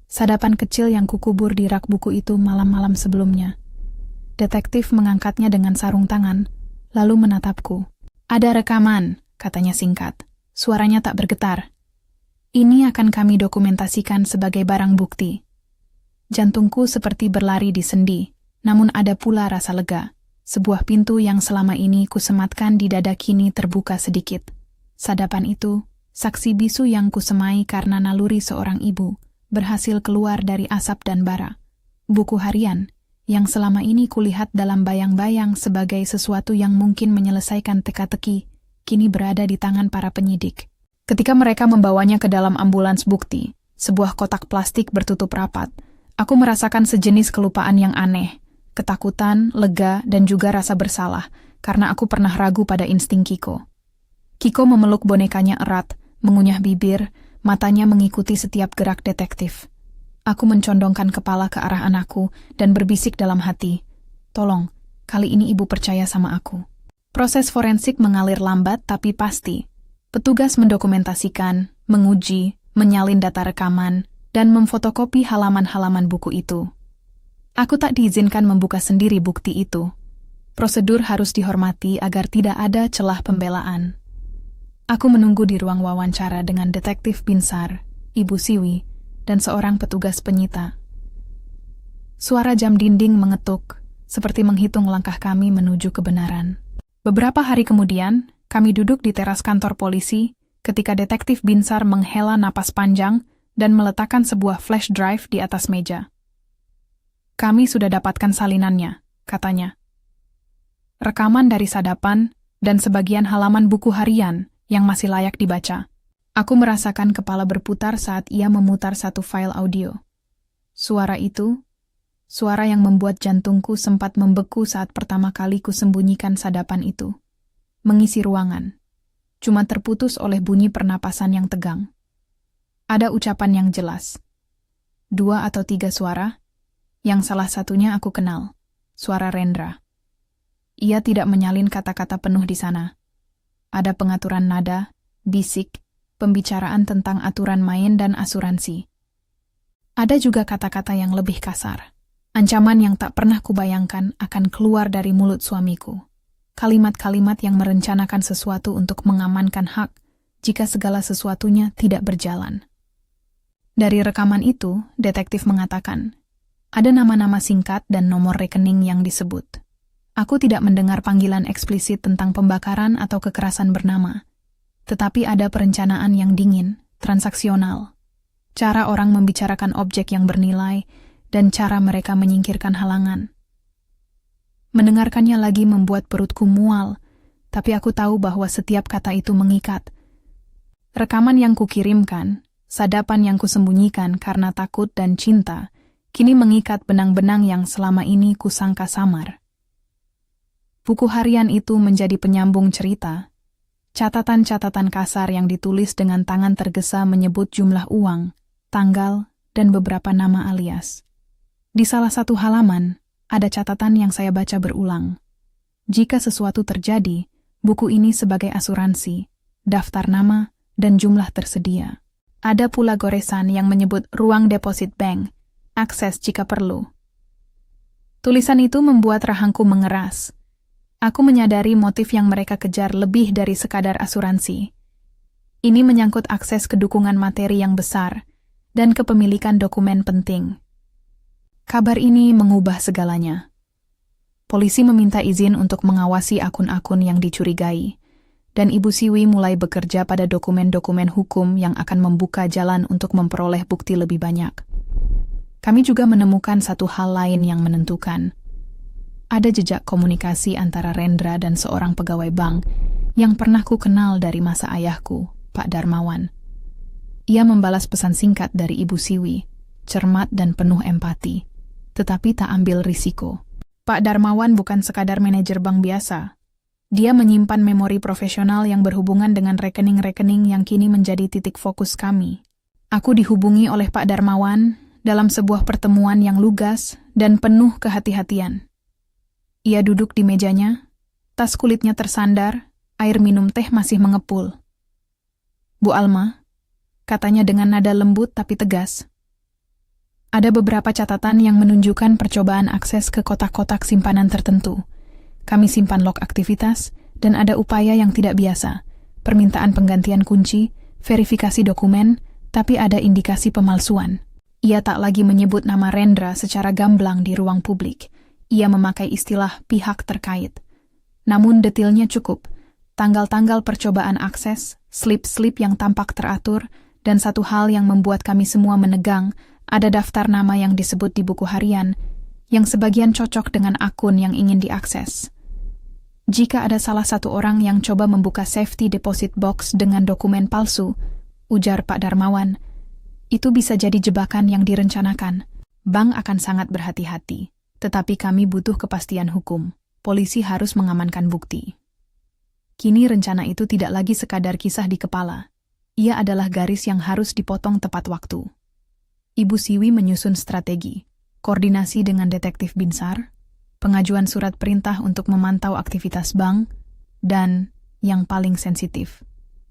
Sadapan kecil yang kukubur di rak buku itu malam-malam sebelumnya. Detektif mengangkatnya dengan sarung tangan, lalu menatapku. Ada rekaman, katanya singkat. Suaranya tak bergetar. Ini akan kami dokumentasikan sebagai barang bukti. Jantungku seperti berlari di sendi, namun ada pula rasa lega. Sebuah pintu yang selama ini kusematkan di dada kini terbuka sedikit. Sadapan itu, saksi bisu yang kusemai karena naluri seorang ibu, berhasil keluar dari asap dan bara. Buku harian, yang selama ini kulihat dalam bayang-bayang sebagai sesuatu yang mungkin menyelesaikan teka-teki, kini berada di tangan para penyidik. Ketika mereka membawanya ke dalam ambulans bukti, sebuah kotak plastik bertutup rapat, aku merasakan sejenis kelupaan yang aneh, ketakutan, lega, dan juga rasa bersalah, karena aku pernah ragu pada insting Kiko. Kiko memeluk bonekanya erat, mengunyah bibir, matanya mengikuti setiap gerak detektif. Aku mencondongkan kepala ke arah anakku dan berbisik dalam hati, "Tolong, kali ini ibu percaya sama aku." Proses forensik mengalir lambat tapi pasti. Petugas mendokumentasikan, menguji, menyalin data rekaman, dan memfotokopi halaman-halaman buku itu. Aku tak diizinkan membuka sendiri bukti itu. Prosedur harus dihormati agar tidak ada celah pembelaan. Aku menunggu di ruang wawancara dengan detektif Binsar, Ibu Siwi, dan seorang petugas penyita. Suara jam dinding mengetuk, seperti menghitung langkah kami menuju kebenaran. Beberapa hari kemudian, kami duduk di teras kantor polisi ketika detektif Binsar menghela napas panjang dan meletakkan sebuah flash drive di atas meja. Kami sudah dapatkan salinannya, katanya. Rekaman dari sadapan dan sebagian halaman buku harian yang masih layak dibaca. Aku merasakan kepala berputar saat ia memutar satu file audio. Suara itu, suara yang membuat jantungku sempat membeku saat pertama kali kusembunyikan sadapan itu. Mengisi ruangan. Cuma terputus oleh bunyi pernapasan yang tegang. Ada ucapan yang jelas. 2 atau 3 suara, yang salah satunya aku kenal, suara Rendra. Ia tidak menyalin kata-kata penuh di sana. Ada pengaturan nada, bisik, pembicaraan tentang aturan main dan asuransi. Ada juga kata-kata yang lebih kasar. Ancaman yang tak pernah kubayangkan akan keluar dari mulut suamiku. Kalimat-kalimat yang merencanakan sesuatu untuk mengamankan hak jika segala sesuatunya tidak berjalan. Dari rekaman itu, detektif mengatakan, ada nama-nama singkat dan nomor rekening yang disebut. Aku tidak mendengar panggilan eksplisit tentang pembakaran atau kekerasan bernama, tetapi ada perencanaan yang dingin, transaksional. Cara orang membicarakan objek yang bernilai, dan cara mereka menyingkirkan halangan. Mendengarkannya lagi membuat perutku mual, tapi aku tahu bahwa setiap kata itu mengikat. Rekaman yang kukirimkan, sadapan yang kusembunyikan karena takut dan cinta, kini mengikat benang-benang yang selama ini kusangka samar. Buku harian itu menjadi penyambung cerita. Catatan-catatan kasar yang ditulis dengan tangan tergesa menyebut jumlah uang, tanggal, dan beberapa nama alias. Di salah satu halaman, ada catatan yang saya baca berulang. Jika sesuatu terjadi, buku ini sebagai asuransi, daftar nama, dan jumlah tersedia. Ada pula goresan yang menyebut ruang deposit bank, akses jika perlu. Tulisan itu membuat rahangku mengeras. Aku menyadari motif yang mereka kejar lebih dari sekadar asuransi. Ini menyangkut akses ke dukungan materi yang besar dan kepemilikan dokumen penting. Kabar ini mengubah segalanya. Polisi meminta izin untuk mengawasi akun-akun yang dicurigai, dan Ibu Siwi mulai bekerja pada dokumen-dokumen hukum yang akan membuka jalan untuk memperoleh bukti lebih banyak. Kami juga menemukan satu hal lain yang menentukan. Ada jejak komunikasi antara Rendra dan seorang pegawai bank yang pernah ku kenal dari masa ayahku, Pak Darmawan. Ia membalas pesan singkat dari Ibu Siwi, cermat dan penuh empati, tetapi tak ambil risiko. Pak Darmawan bukan sekadar manajer bank biasa. Dia menyimpan memori profesional yang berhubungan dengan rekening-rekening yang kini menjadi titik fokus kami. Aku dihubungi oleh Pak Darmawan dalam sebuah pertemuan yang lugas dan penuh kehati-hatian. Ia duduk di mejanya, tas kulitnya tersandar, air minum teh masih mengepul. Bu Alma, katanya dengan nada lembut tapi tegas. Ada beberapa catatan yang menunjukkan percobaan akses ke kotak-kotak simpanan tertentu. Kami simpan log aktivitas, dan ada upaya yang tidak biasa. Permintaan penggantian kunci, verifikasi dokumen, tapi ada indikasi pemalsuan. Ia tak lagi menyebut nama Rendra secara gamblang di ruang publik. Ia memakai istilah pihak terkait. Namun detailnya cukup. Tanggal-tanggal percobaan akses, slip-slip yang tampak teratur, dan satu hal yang membuat kami semua menegang, ada daftar nama yang disebut di buku harian, yang sebagian cocok dengan akun yang ingin diakses. Jika ada salah satu orang yang coba membuka safety deposit box dengan dokumen palsu, ujar Pak Darmawan, itu bisa jadi jebakan yang direncanakan. Bank akan sangat berhati-hati. Tetapi kami butuh kepastian hukum. Polisi harus mengamankan bukti. Kini rencana itu tidak lagi sekadar kisah di kepala. Ia adalah garis yang harus dipotong tepat waktu. Ibu Siwi menyusun strategi, koordinasi dengan detektif Binsar, pengajuan surat perintah untuk memantau aktivitas bank, dan, yang paling sensitif,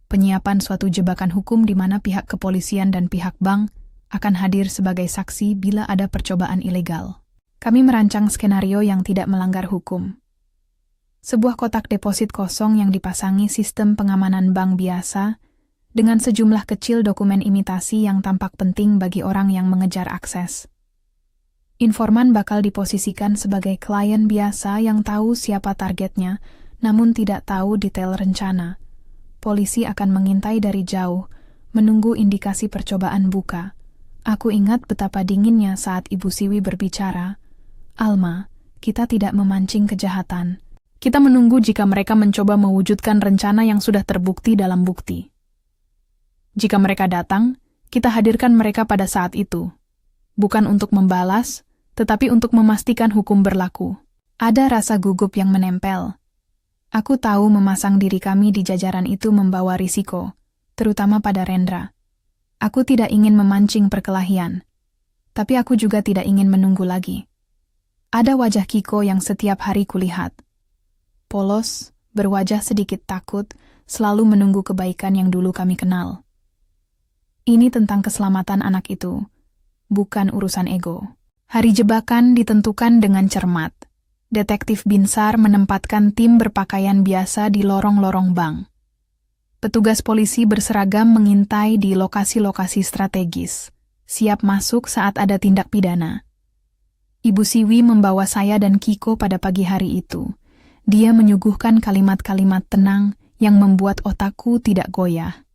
penyiapan suatu jebakan hukum di mana pihak kepolisian dan pihak bank akan hadir sebagai saksi bila ada percobaan ilegal. Kami merancang skenario yang tidak melanggar hukum. Sebuah kotak deposit kosong yang dipasangi sistem pengamanan bank biasa dengan sejumlah kecil dokumen imitasi yang tampak penting bagi orang yang mengejar akses. Informan bakal diposisikan sebagai klien biasa yang tahu siapa targetnya, namun tidak tahu detail rencana. Polisi akan mengintai dari jauh, menunggu indikasi percobaan buka. Aku ingat betapa dinginnya saat Ibu Siwi berbicara, Alma, kita tidak memancing kejahatan. Kita menunggu jika mereka mencoba mewujudkan rencana yang sudah terbukti dalam bukti. Jika mereka datang, kita hadirkan mereka pada saat itu. Bukan untuk membalas, tetapi untuk memastikan hukum berlaku. Ada rasa gugup yang menempel. Aku tahu memasang diri kami di jajaran itu membawa risiko, terutama pada Rendra. Aku tidak ingin memancing perkelahian, tapi aku juga tidak ingin menunggu lagi. Ada wajah Kiko yang setiap hari kulihat. Polos, berwajah sedikit takut, selalu menunggu kebaikan yang dulu kami kenal. Ini tentang keselamatan anak itu, bukan urusan ego. Hari jebakan ditentukan dengan cermat. Detektif Binsar menempatkan tim berpakaian biasa di lorong-lorong bank. Petugas polisi berseragam mengintai di lokasi-lokasi strategis, siap masuk saat ada tindak pidana. Ibu Siwi membawa saya dan Kiko pada pagi hari itu. Dia menyuguhkan kalimat-kalimat tenang yang membuat otakku tidak goyah.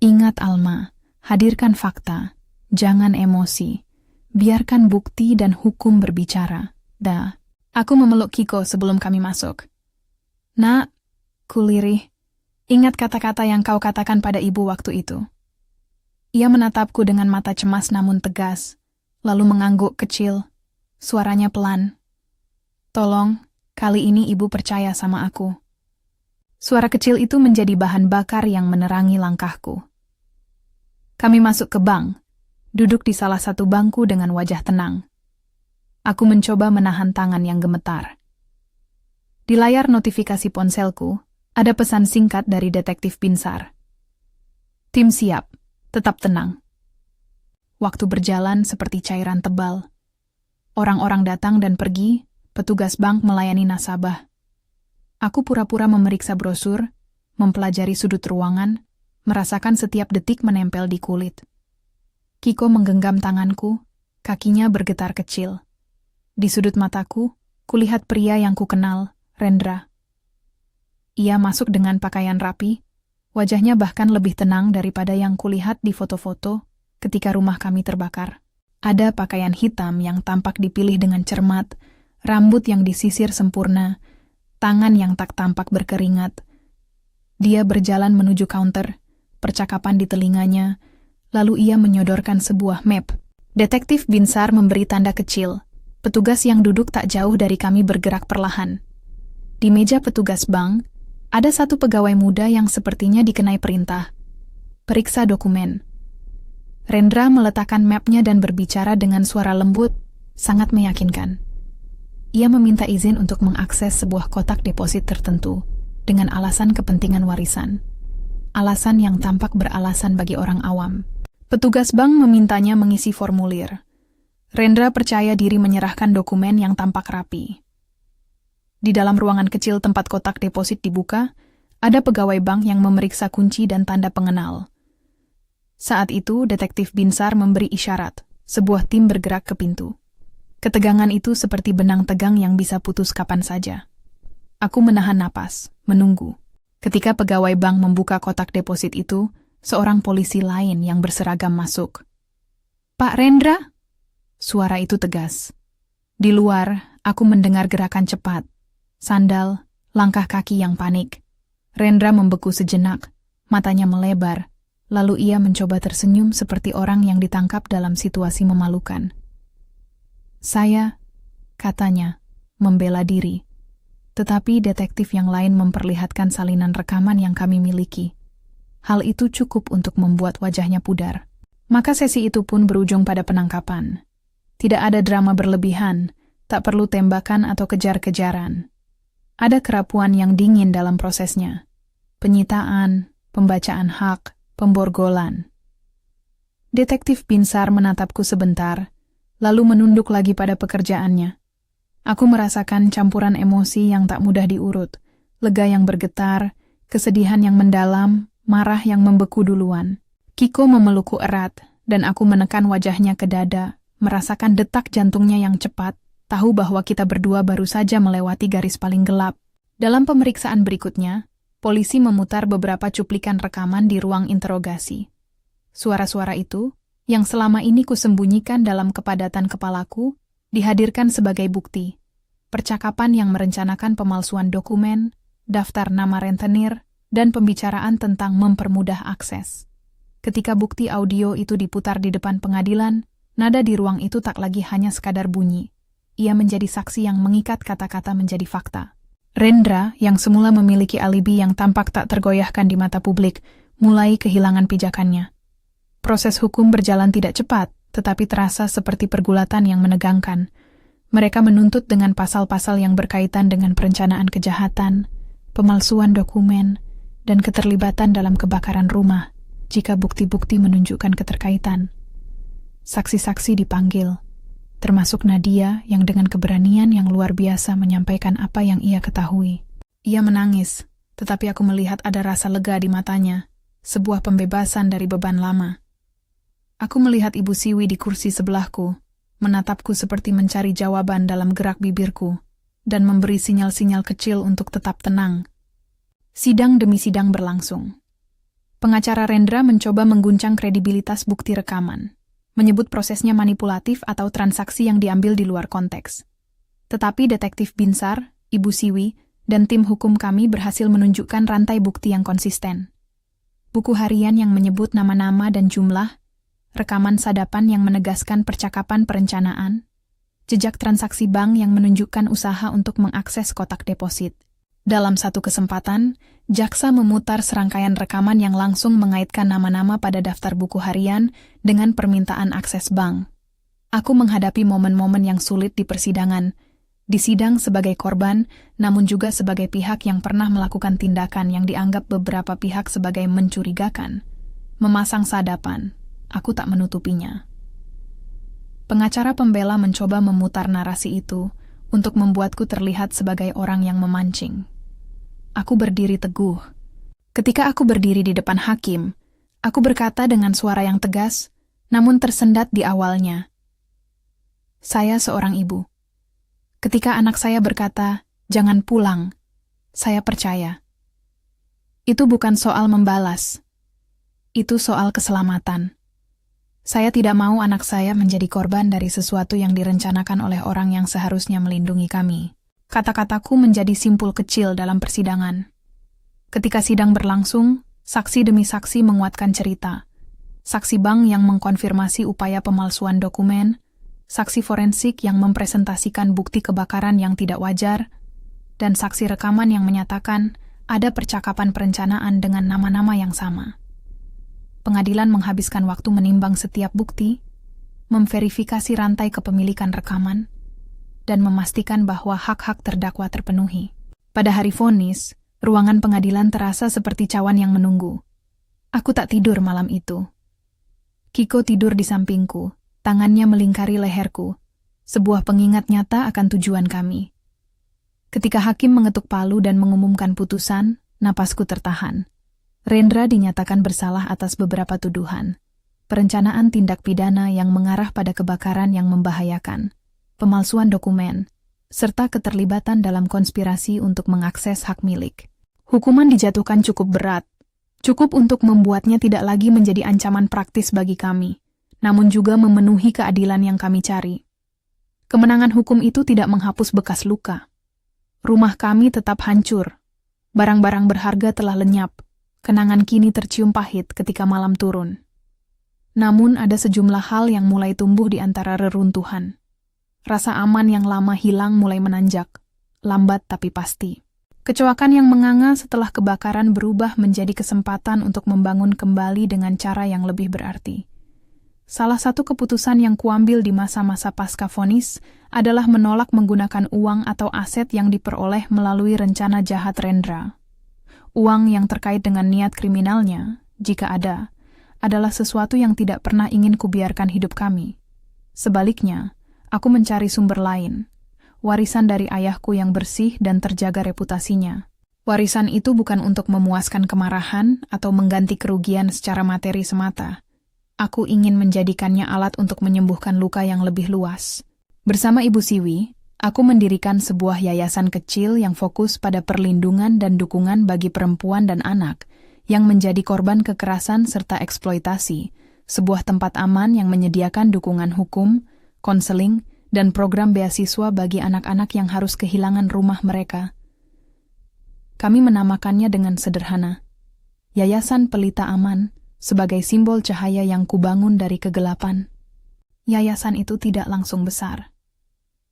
Ingat Alma, hadirkan fakta, jangan emosi. Biarkan bukti dan hukum berbicara. Aku memeluk Kiko sebelum kami masuk. Nak, kulirih, ingat kata-kata yang kau katakan pada ibu waktu itu. Ia menatapku dengan mata cemas namun tegas, lalu mengangguk kecil, suaranya pelan. Tolong, kali ini ibu percaya sama aku. Suara kecil itu menjadi bahan bakar yang menerangi langkahku. Kami masuk ke bank, duduk di salah satu bangku dengan wajah tenang. Aku mencoba menahan tangan yang gemetar. Di layar notifikasi ponselku, ada pesan singkat dari Detektif Binsar. Tim siap, tetap tenang. Waktu berjalan seperti cairan tebal. Orang-orang datang dan pergi, petugas bank melayani nasabah. Aku pura-pura memeriksa brosur, mempelajari sudut ruangan, merasakan setiap detik menempel di kulit. Kiko menggenggam tanganku, kakinya bergetar kecil. Di sudut mataku, kulihat pria yang kukenal, Rendra. Ia masuk dengan pakaian rapi, wajahnya bahkan lebih tenang daripada yang kulihat di foto-foto ketika rumah kami terbakar. Ada pakaian hitam yang tampak dipilih dengan cermat, rambut yang disisir sempurna, tangan yang tak tampak berkeringat. Dia berjalan menuju counter, percakapan di telinganya, lalu ia menyodorkan sebuah map. Detektif Binsar memberi tanda kecil. Petugas yang duduk tak jauh dari kami bergerak perlahan. Di meja petugas bank, ada satu pegawai muda yang sepertinya dikenai perintah. Periksa dokumen. Rendra meletakkan mapnya dan berbicara dengan suara lembut, sangat meyakinkan. Ia meminta izin untuk mengakses sebuah kotak deposit tertentu dengan alasan kepentingan warisan. Alasan yang tampak beralasan bagi orang awam. Petugas bank memintanya mengisi formulir. Rendra percaya diri menyerahkan dokumen yang tampak rapi. Di dalam ruangan kecil tempat kotak deposit dibuka, ada pegawai bank yang memeriksa kunci dan tanda pengenal. Saat itu, Detektif Binsar memberi isyarat, sebuah tim bergerak ke pintu. Ketegangan itu seperti benang tegang yang bisa putus kapan saja. Aku menahan napas, menunggu. Ketika pegawai bank membuka kotak deposit itu, seorang polisi lain yang berseragam masuk. Pak Rendra? Suara itu tegas. Di luar, aku mendengar gerakan cepat. Sandal, langkah kaki yang panik. Rendra membeku sejenak, matanya melebar, lalu ia mencoba tersenyum seperti orang yang ditangkap dalam situasi memalukan. Saya, katanya, membela diri. Tetapi detektif yang lain memperlihatkan salinan rekaman yang kami miliki. Hal itu cukup untuk membuat wajahnya pudar. Maka sesi itu pun berujung pada penangkapan. Tidak ada drama berlebihan, tak perlu tembakan atau kejar-kejaran. Ada kerapuan yang dingin dalam prosesnya. Penyitaan, pembacaan hak, pemborgolan. Detektif Binsar menatapku sebentar, lalu menunduk lagi pada pekerjaannya. Aku merasakan campuran emosi yang tak mudah diurut, lega yang bergetar, kesedihan yang mendalam, marah yang membeku duluan. Kiko memelukku erat, dan aku menekan wajahnya ke dada, merasakan detak jantungnya yang cepat, tahu bahwa kita berdua baru saja melewati garis paling gelap. Dalam pemeriksaan berikutnya, polisi memutar beberapa cuplikan rekaman di ruang interogasi. Suara-suara itu, yang selama ini kusembunyikan dalam kepadatan kepalaku, Dihadirkan sebagai bukti, percakapan yang merencanakan pemalsuan dokumen, daftar nama rentenir, dan pembicaraan tentang mempermudah akses. Ketika bukti audio itu diputar di depan pengadilan, nada di ruang itu tak lagi hanya sekadar bunyi. Ia menjadi saksi yang mengikat kata-kata menjadi fakta. Rendra, yang semula memiliki alibi yang tampak tak tergoyahkan di mata publik, mulai kehilangan pijakannya. Proses hukum berjalan tidak cepat, tetapi terasa seperti pergulatan yang menegangkan. Mereka menuntut dengan pasal-pasal yang berkaitan dengan perencanaan kejahatan, pemalsuan dokumen, dan keterlibatan dalam kebakaran rumah, jika bukti-bukti menunjukkan keterkaitan. Saksi-saksi dipanggil, termasuk Nadia yang dengan keberanian yang luar biasa menyampaikan apa yang ia ketahui. Ia menangis, tetapi aku melihat ada rasa lega di matanya, sebuah pembebasan dari beban lama. Aku melihat Ibu Siwi di kursi sebelahku, menatapku seperti mencari jawaban dalam gerak bibirku, dan memberi sinyal-sinyal kecil untuk tetap tenang. Sidang demi sidang berlangsung. Pengacara Rendra mencoba mengguncang kredibilitas bukti rekaman, menyebut prosesnya manipulatif atau transaksi yang diambil di luar konteks. Tetapi detektif Binsar, Ibu Siwi, dan tim hukum kami berhasil menunjukkan rantai bukti yang konsisten. Buku harian yang menyebut nama-nama dan jumlah, rekaman sadapan yang menegaskan percakapan perencanaan, jejak transaksi bank yang menunjukkan usaha untuk mengakses kotak deposit. Dalam satu kesempatan, jaksa memutar serangkaian rekaman yang langsung mengaitkan nama-nama pada daftar buku harian dengan permintaan akses bank. Aku menghadapi momen-momen yang sulit di persidangan, disidang sebagai korban, namun juga sebagai pihak yang pernah melakukan tindakan yang dianggap beberapa pihak sebagai mencurigakan. Memasang sadapan, aku tak menutupinya. Pengacara pembela mencoba memutar narasi itu untuk membuatku terlihat sebagai orang yang memancing. Aku berdiri teguh. Ketika aku berdiri di depan hakim, aku berkata dengan suara yang tegas, namun tersendat di awalnya. Saya seorang ibu. Ketika anak saya berkata, "Jangan pulang," saya percaya. Itu bukan soal membalas. Itu soal keselamatan. Saya tidak mau anak saya menjadi korban dari sesuatu yang direncanakan oleh orang yang seharusnya melindungi kami. Kata-kataku menjadi simpul kecil dalam persidangan. Ketika sidang berlangsung, saksi demi saksi menguatkan cerita. Saksi bank yang mengkonfirmasi upaya pemalsuan dokumen, saksi forensik yang mempresentasikan bukti kebakaran yang tidak wajar, dan saksi rekaman yang menyatakan ada percakapan perencanaan dengan nama-nama yang sama. Pengadilan menghabiskan waktu menimbang setiap bukti, memverifikasi rantai kepemilikan rekaman, dan memastikan bahwa hak-hak terdakwa terpenuhi. Pada hari vonis, ruangan pengadilan terasa seperti cawan yang menunggu. Aku tak tidur malam itu. Kiko tidur di sampingku, tangannya melingkari leherku, sebuah pengingat nyata akan tujuan kami. Ketika hakim mengetuk palu dan mengumumkan putusan, napasku tertahan. Rendra dinyatakan bersalah atas beberapa tuduhan. Perencanaan tindak pidana yang mengarah pada kebakaran yang membahayakan, pemalsuan dokumen, serta keterlibatan dalam konspirasi untuk mengakses hak milik. Hukuman dijatuhkan cukup berat, cukup untuk membuatnya tidak lagi menjadi ancaman praktis bagi kami, namun juga memenuhi keadilan yang kami cari. Kemenangan hukum itu tidak menghapus bekas luka. Rumah kami tetap hancur, barang-barang berharga telah lenyap, kenangan kini tercium pahit ketika malam turun. Namun ada sejumlah hal yang mulai tumbuh di antara reruntuhan. Rasa aman yang lama hilang mulai menanjak, lambat tapi pasti. Kecoakan yang menganga setelah kebakaran berubah menjadi kesempatan untuk membangun kembali dengan cara yang lebih berarti. Salah satu keputusan yang kuambil di masa-masa pasca vonis adalah menolak menggunakan uang atau aset yang diperoleh melalui rencana jahat Rendra. Uang yang terkait dengan niat kriminalnya, jika ada, adalah sesuatu yang tidak pernah ingin kubiarkan hidup kami. Sebaliknya, aku mencari sumber lain, warisan dari ayahku yang bersih dan terjaga reputasinya. Warisan itu bukan untuk memuaskan kemarahan atau mengganti kerugian secara materi semata. Aku ingin menjadikannya alat untuk menyembuhkan luka yang lebih luas. Bersama Ibu Siwi, aku mendirikan sebuah yayasan kecil yang fokus pada perlindungan dan dukungan bagi perempuan dan anak yang menjadi korban kekerasan serta eksploitasi, sebuah tempat aman yang menyediakan dukungan hukum, konseling, dan program beasiswa bagi anak-anak yang harus kehilangan rumah mereka. Kami menamakannya dengan sederhana, Yayasan Pelita Aman, sebagai simbol cahaya yang kubangun dari kegelapan. Yayasan itu tidak langsung besar.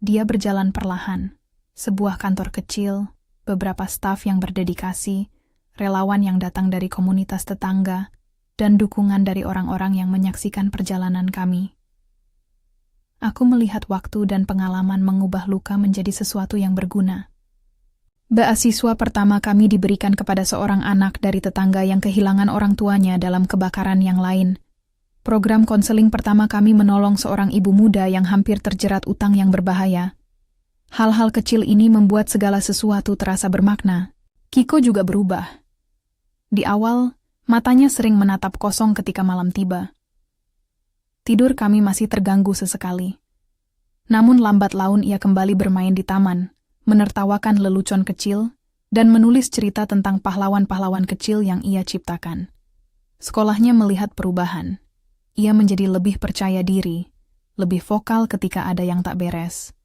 Dia berjalan perlahan, sebuah kantor kecil, beberapa staf yang berdedikasi, relawan yang datang dari komunitas tetangga, dan dukungan dari orang-orang yang menyaksikan perjalanan kami. Aku melihat waktu dan pengalaman mengubah luka menjadi sesuatu yang berguna. Beasiswa pertama kami diberikan kepada seorang anak dari tetangga yang kehilangan orang tuanya dalam kebakaran yang lain. Program konseling pertama kami menolong seorang ibu muda yang hampir terjerat utang yang berbahaya. Hal-hal kecil ini membuat segala sesuatu terasa bermakna. Kiko juga berubah. Di awal, matanya sering menatap kosong ketika malam tiba. Tidur kami masih terganggu sesekali. Namun lambat laun ia kembali bermain di taman, menertawakan lelucon kecil, dan menulis cerita tentang pahlawan-pahlawan kecil yang ia ciptakan. Sekolahnya melihat perubahan. Ia menjadi lebih percaya diri, lebih vokal ketika ada yang tak beres.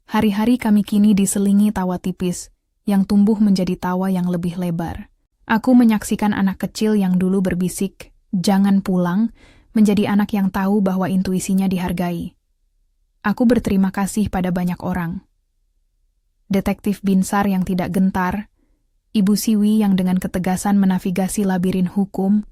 Hari-hari kami kini diselingi tawa tipis, yang tumbuh menjadi tawa yang lebih lebar. Aku menyaksikan anak kecil yang dulu berbisik, "Jangan pulang," menjadi anak yang tahu bahwa intuisinya dihargai. Aku berterima kasih pada banyak orang. Detektif Binsar yang tidak gentar, Ibu Siwi yang dengan ketegasan menavigasi labirin hukum,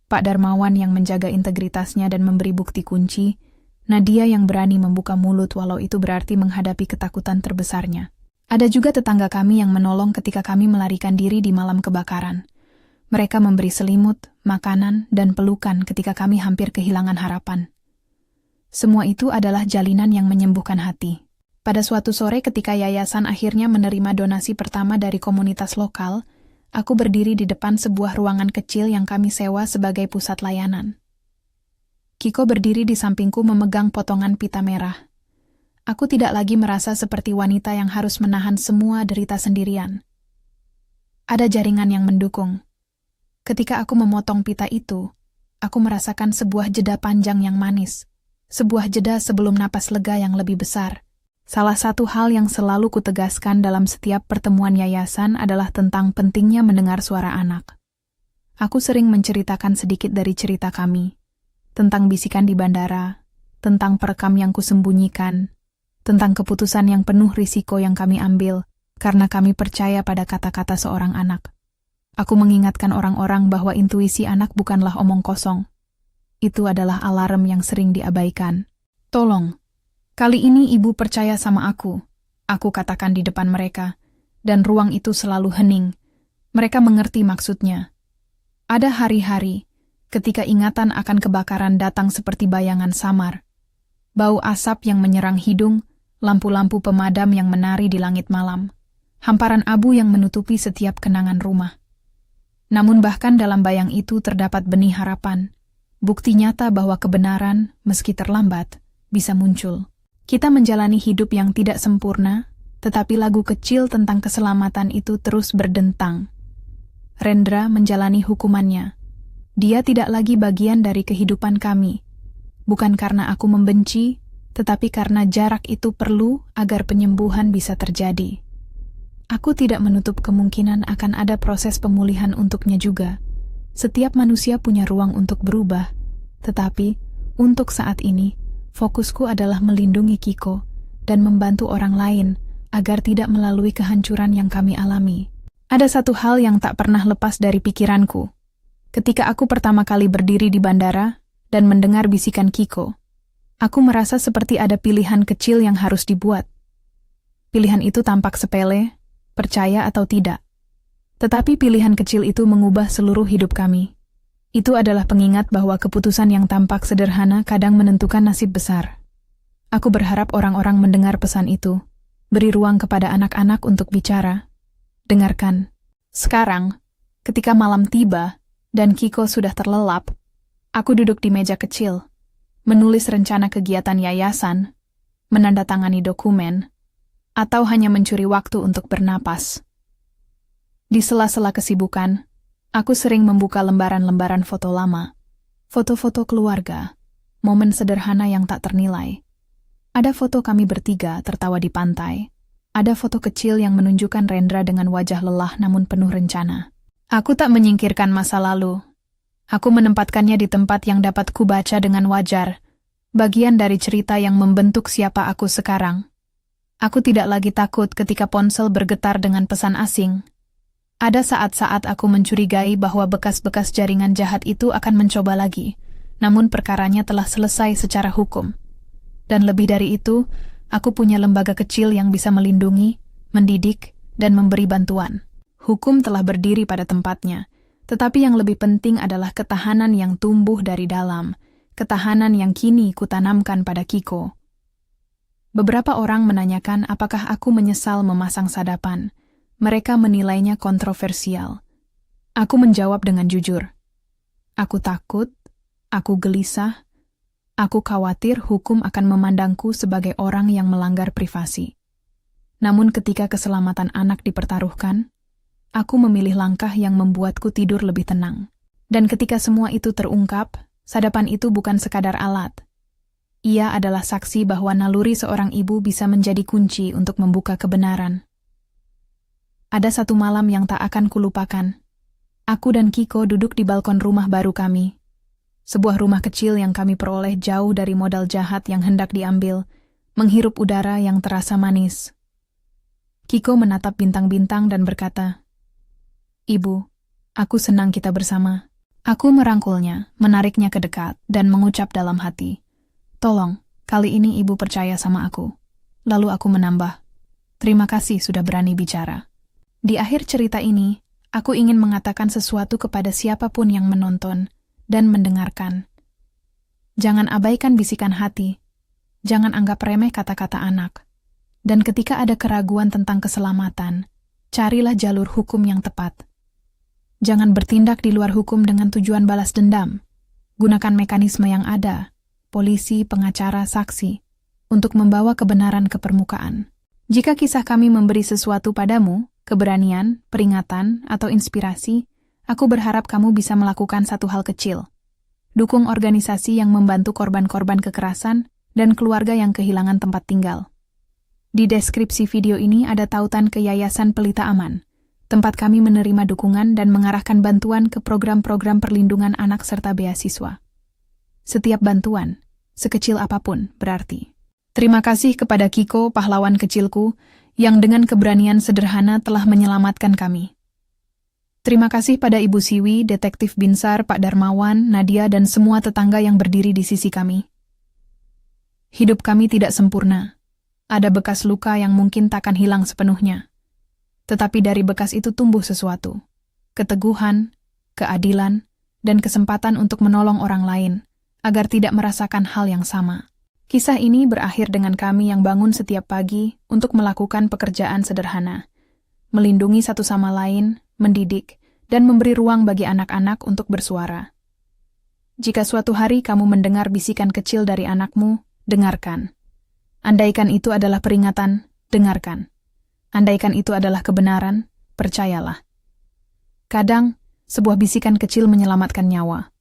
Pak Darmawan yang menjaga integritasnya dan memberi bukti kunci, Nadia yang berani membuka mulut walau itu berarti menghadapi ketakutan terbesarnya. Ada juga tetangga kami yang menolong ketika kami melarikan diri di malam kebakaran. Mereka memberi selimut, makanan, dan pelukan ketika kami hampir kehilangan harapan. Semua itu adalah jalinan yang menyembuhkan hati. Pada suatu sore ketika yayasan akhirnya menerima donasi pertama dari komunitas lokal, aku berdiri di depan sebuah ruangan kecil yang kami sewa sebagai pusat layanan. Kiko berdiri di sampingku memegang potongan pita merah. Aku tidak lagi merasa seperti wanita yang harus menahan semua derita sendirian. Ada jaringan yang mendukung. Ketika aku memotong pita itu, aku merasakan sebuah jeda panjang yang manis. Sebuah jeda sebelum napas lega yang lebih besar. Salah satu hal yang selalu kutegaskan dalam setiap pertemuan yayasan adalah tentang pentingnya mendengar suara anak. Aku sering menceritakan sedikit dari cerita kami. Tentang bisikan di bandara, tentang perekam yang kusembunyikan, tentang keputusan yang penuh risiko yang kami ambil, karena kami percaya pada kata-kata seorang anak. Aku mengingatkan orang-orang bahwa intuisi anak bukanlah omong kosong. Itu adalah alarm yang sering diabaikan. "Tolong, kali ini ibu percaya sama aku katakan di depan mereka, dan ruang itu selalu hening. Mereka mengerti maksudnya. Ada hari-hari, ketika ingatan akan kebakaran datang seperti bayangan samar. Bau asap yang menyerang hidung, lampu-lampu pemadam yang menari di langit malam, hamparan abu yang menutupi setiap kenangan rumah. Namun bahkan dalam bayang itu terdapat benih harapan, bukti nyata bahwa kebenaran, meski terlambat, bisa muncul. Kita menjalani hidup yang tidak sempurna, tetapi lagu kecil tentang keselamatan itu terus berdentang. Rendra menjalani hukumannya. Dia tidak lagi bagian dari kehidupan kami. Bukan karena aku membenci, tetapi karena jarak itu perlu agar penyembuhan bisa terjadi. Aku tidak menutup kemungkinan akan ada proses pemulihan untuknya juga. Setiap manusia punya ruang untuk berubah, tetapi untuk saat ini, fokusku adalah melindungi Kiko dan membantu orang lain agar tidak melalui kehancuran yang kami alami. Ada satu hal yang tak pernah lepas dari pikiranku. Ketika aku pertama kali berdiri di bandara dan mendengar bisikan Kiko, aku merasa seperti ada pilihan kecil yang harus dibuat. Pilihan itu tampak sepele, percaya atau tidak. Tetapi pilihan kecil itu mengubah seluruh hidup kami. Itu adalah pengingat bahwa keputusan yang tampak sederhana kadang menentukan nasib besar. Aku berharap orang-orang mendengar pesan itu. Beri ruang kepada anak-anak untuk bicara. Dengarkan. Sekarang, ketika malam tiba dan Kiko sudah terlelap, aku duduk di meja kecil, menulis rencana kegiatan yayasan, menandatangani dokumen, atau hanya mencuri waktu untuk bernapas. Di sela-sela kesibukan, aku sering membuka lembaran-lembaran foto lama, foto-foto keluarga, momen sederhana yang tak ternilai. Ada foto kami bertiga tertawa di pantai. Ada foto kecil yang menunjukkan Rendra dengan wajah lelah namun penuh rencana. Aku tak menyingkirkan masa lalu. Aku menempatkannya di tempat yang dapat kubaca dengan wajar, bagian dari cerita yang membentuk siapa aku sekarang. Aku tidak lagi takut ketika ponsel bergetar dengan pesan asing. Ada saat-saat aku mencurigai bahwa bekas-bekas jaringan jahat itu akan mencoba lagi, namun perkaranya telah selesai secara hukum. Dan lebih dari itu, aku punya lembaga kecil yang bisa melindungi, mendidik, dan memberi bantuan. Hukum telah berdiri pada tempatnya, tetapi yang lebih penting adalah ketahanan yang tumbuh dari dalam, ketahanan yang kini kutanamkan pada Kiko. Beberapa orang menanyakan apakah aku menyesal memasang sadapan. Mereka menilainya kontroversial. Aku menjawab dengan jujur. Aku takut, aku gelisah, aku khawatir hukum akan memandangku sebagai orang yang melanggar privasi. Namun ketika keselamatan anak dipertaruhkan, aku memilih langkah yang membuatku tidur lebih tenang. Dan ketika semua itu terungkap, sadapan itu bukan sekadar alat. Ia adalah saksi bahwa naluri seorang ibu bisa menjadi kunci untuk membuka kebenaran. Ada satu malam yang tak akan kulupakan. Aku dan Kiko duduk di balkon rumah baru kami. Sebuah rumah kecil yang kami peroleh jauh dari modal jahat yang hendak diambil, menghirup udara yang terasa manis. Kiko menatap bintang-bintang dan berkata, "Ibu, aku senang kita bersama." Aku merangkulnya, menariknya ke dekat, dan mengucap dalam hati, "Tolong, kali ini ibu percaya sama aku." Lalu aku menambah, "Terima kasih sudah berani bicara." Di akhir cerita ini, aku ingin mengatakan sesuatu kepada siapapun yang menonton dan mendengarkan. Jangan abaikan bisikan hati. Jangan anggap remeh kata-kata anak. Dan ketika ada keraguan tentang keselamatan, carilah jalur hukum yang tepat. Jangan bertindak di luar hukum dengan tujuan balas dendam. Gunakan mekanisme yang ada, polisi, pengacara, saksi, untuk membawa kebenaran ke permukaan. Jika kisah kami memberi sesuatu padamu, keberanian, peringatan, atau inspirasi, aku berharap kamu bisa melakukan satu hal kecil. Dukung organisasi yang membantu korban-korban kekerasan dan keluarga yang kehilangan tempat tinggal. Di deskripsi video ini ada tautan ke Yayasan Pelita Aman, tempat kami menerima dukungan dan mengarahkan bantuan ke program-program perlindungan anak serta beasiswa. Setiap bantuan, sekecil apapun, berarti. Terima kasih kepada Kiko, pahlawan kecilku, yang dengan keberanian sederhana telah menyelamatkan kami. Terima kasih pada Ibu Siwi, Detektif Binsar, Pak Darmawan, Nadia, dan semua tetangga yang berdiri di sisi kami. Hidup kami tidak sempurna. Ada bekas luka yang mungkin takkan hilang sepenuhnya. Tetapi dari bekas itu tumbuh sesuatu. Keteguhan, keadilan, dan kesempatan untuk menolong orang lain, agar tidak merasakan hal yang sama. Kisah ini berakhir dengan kami yang bangun setiap pagi untuk melakukan pekerjaan sederhana. Melindungi satu sama lain, mendidik, dan memberi ruang bagi anak-anak untuk bersuara. Jika suatu hari kamu mendengar bisikan kecil dari anakmu, dengarkan. Andaikan itu adalah peringatan, dengarkan. Andaikan itu adalah kebenaran, percayalah. Kadang, sebuah bisikan kecil menyelamatkan nyawa.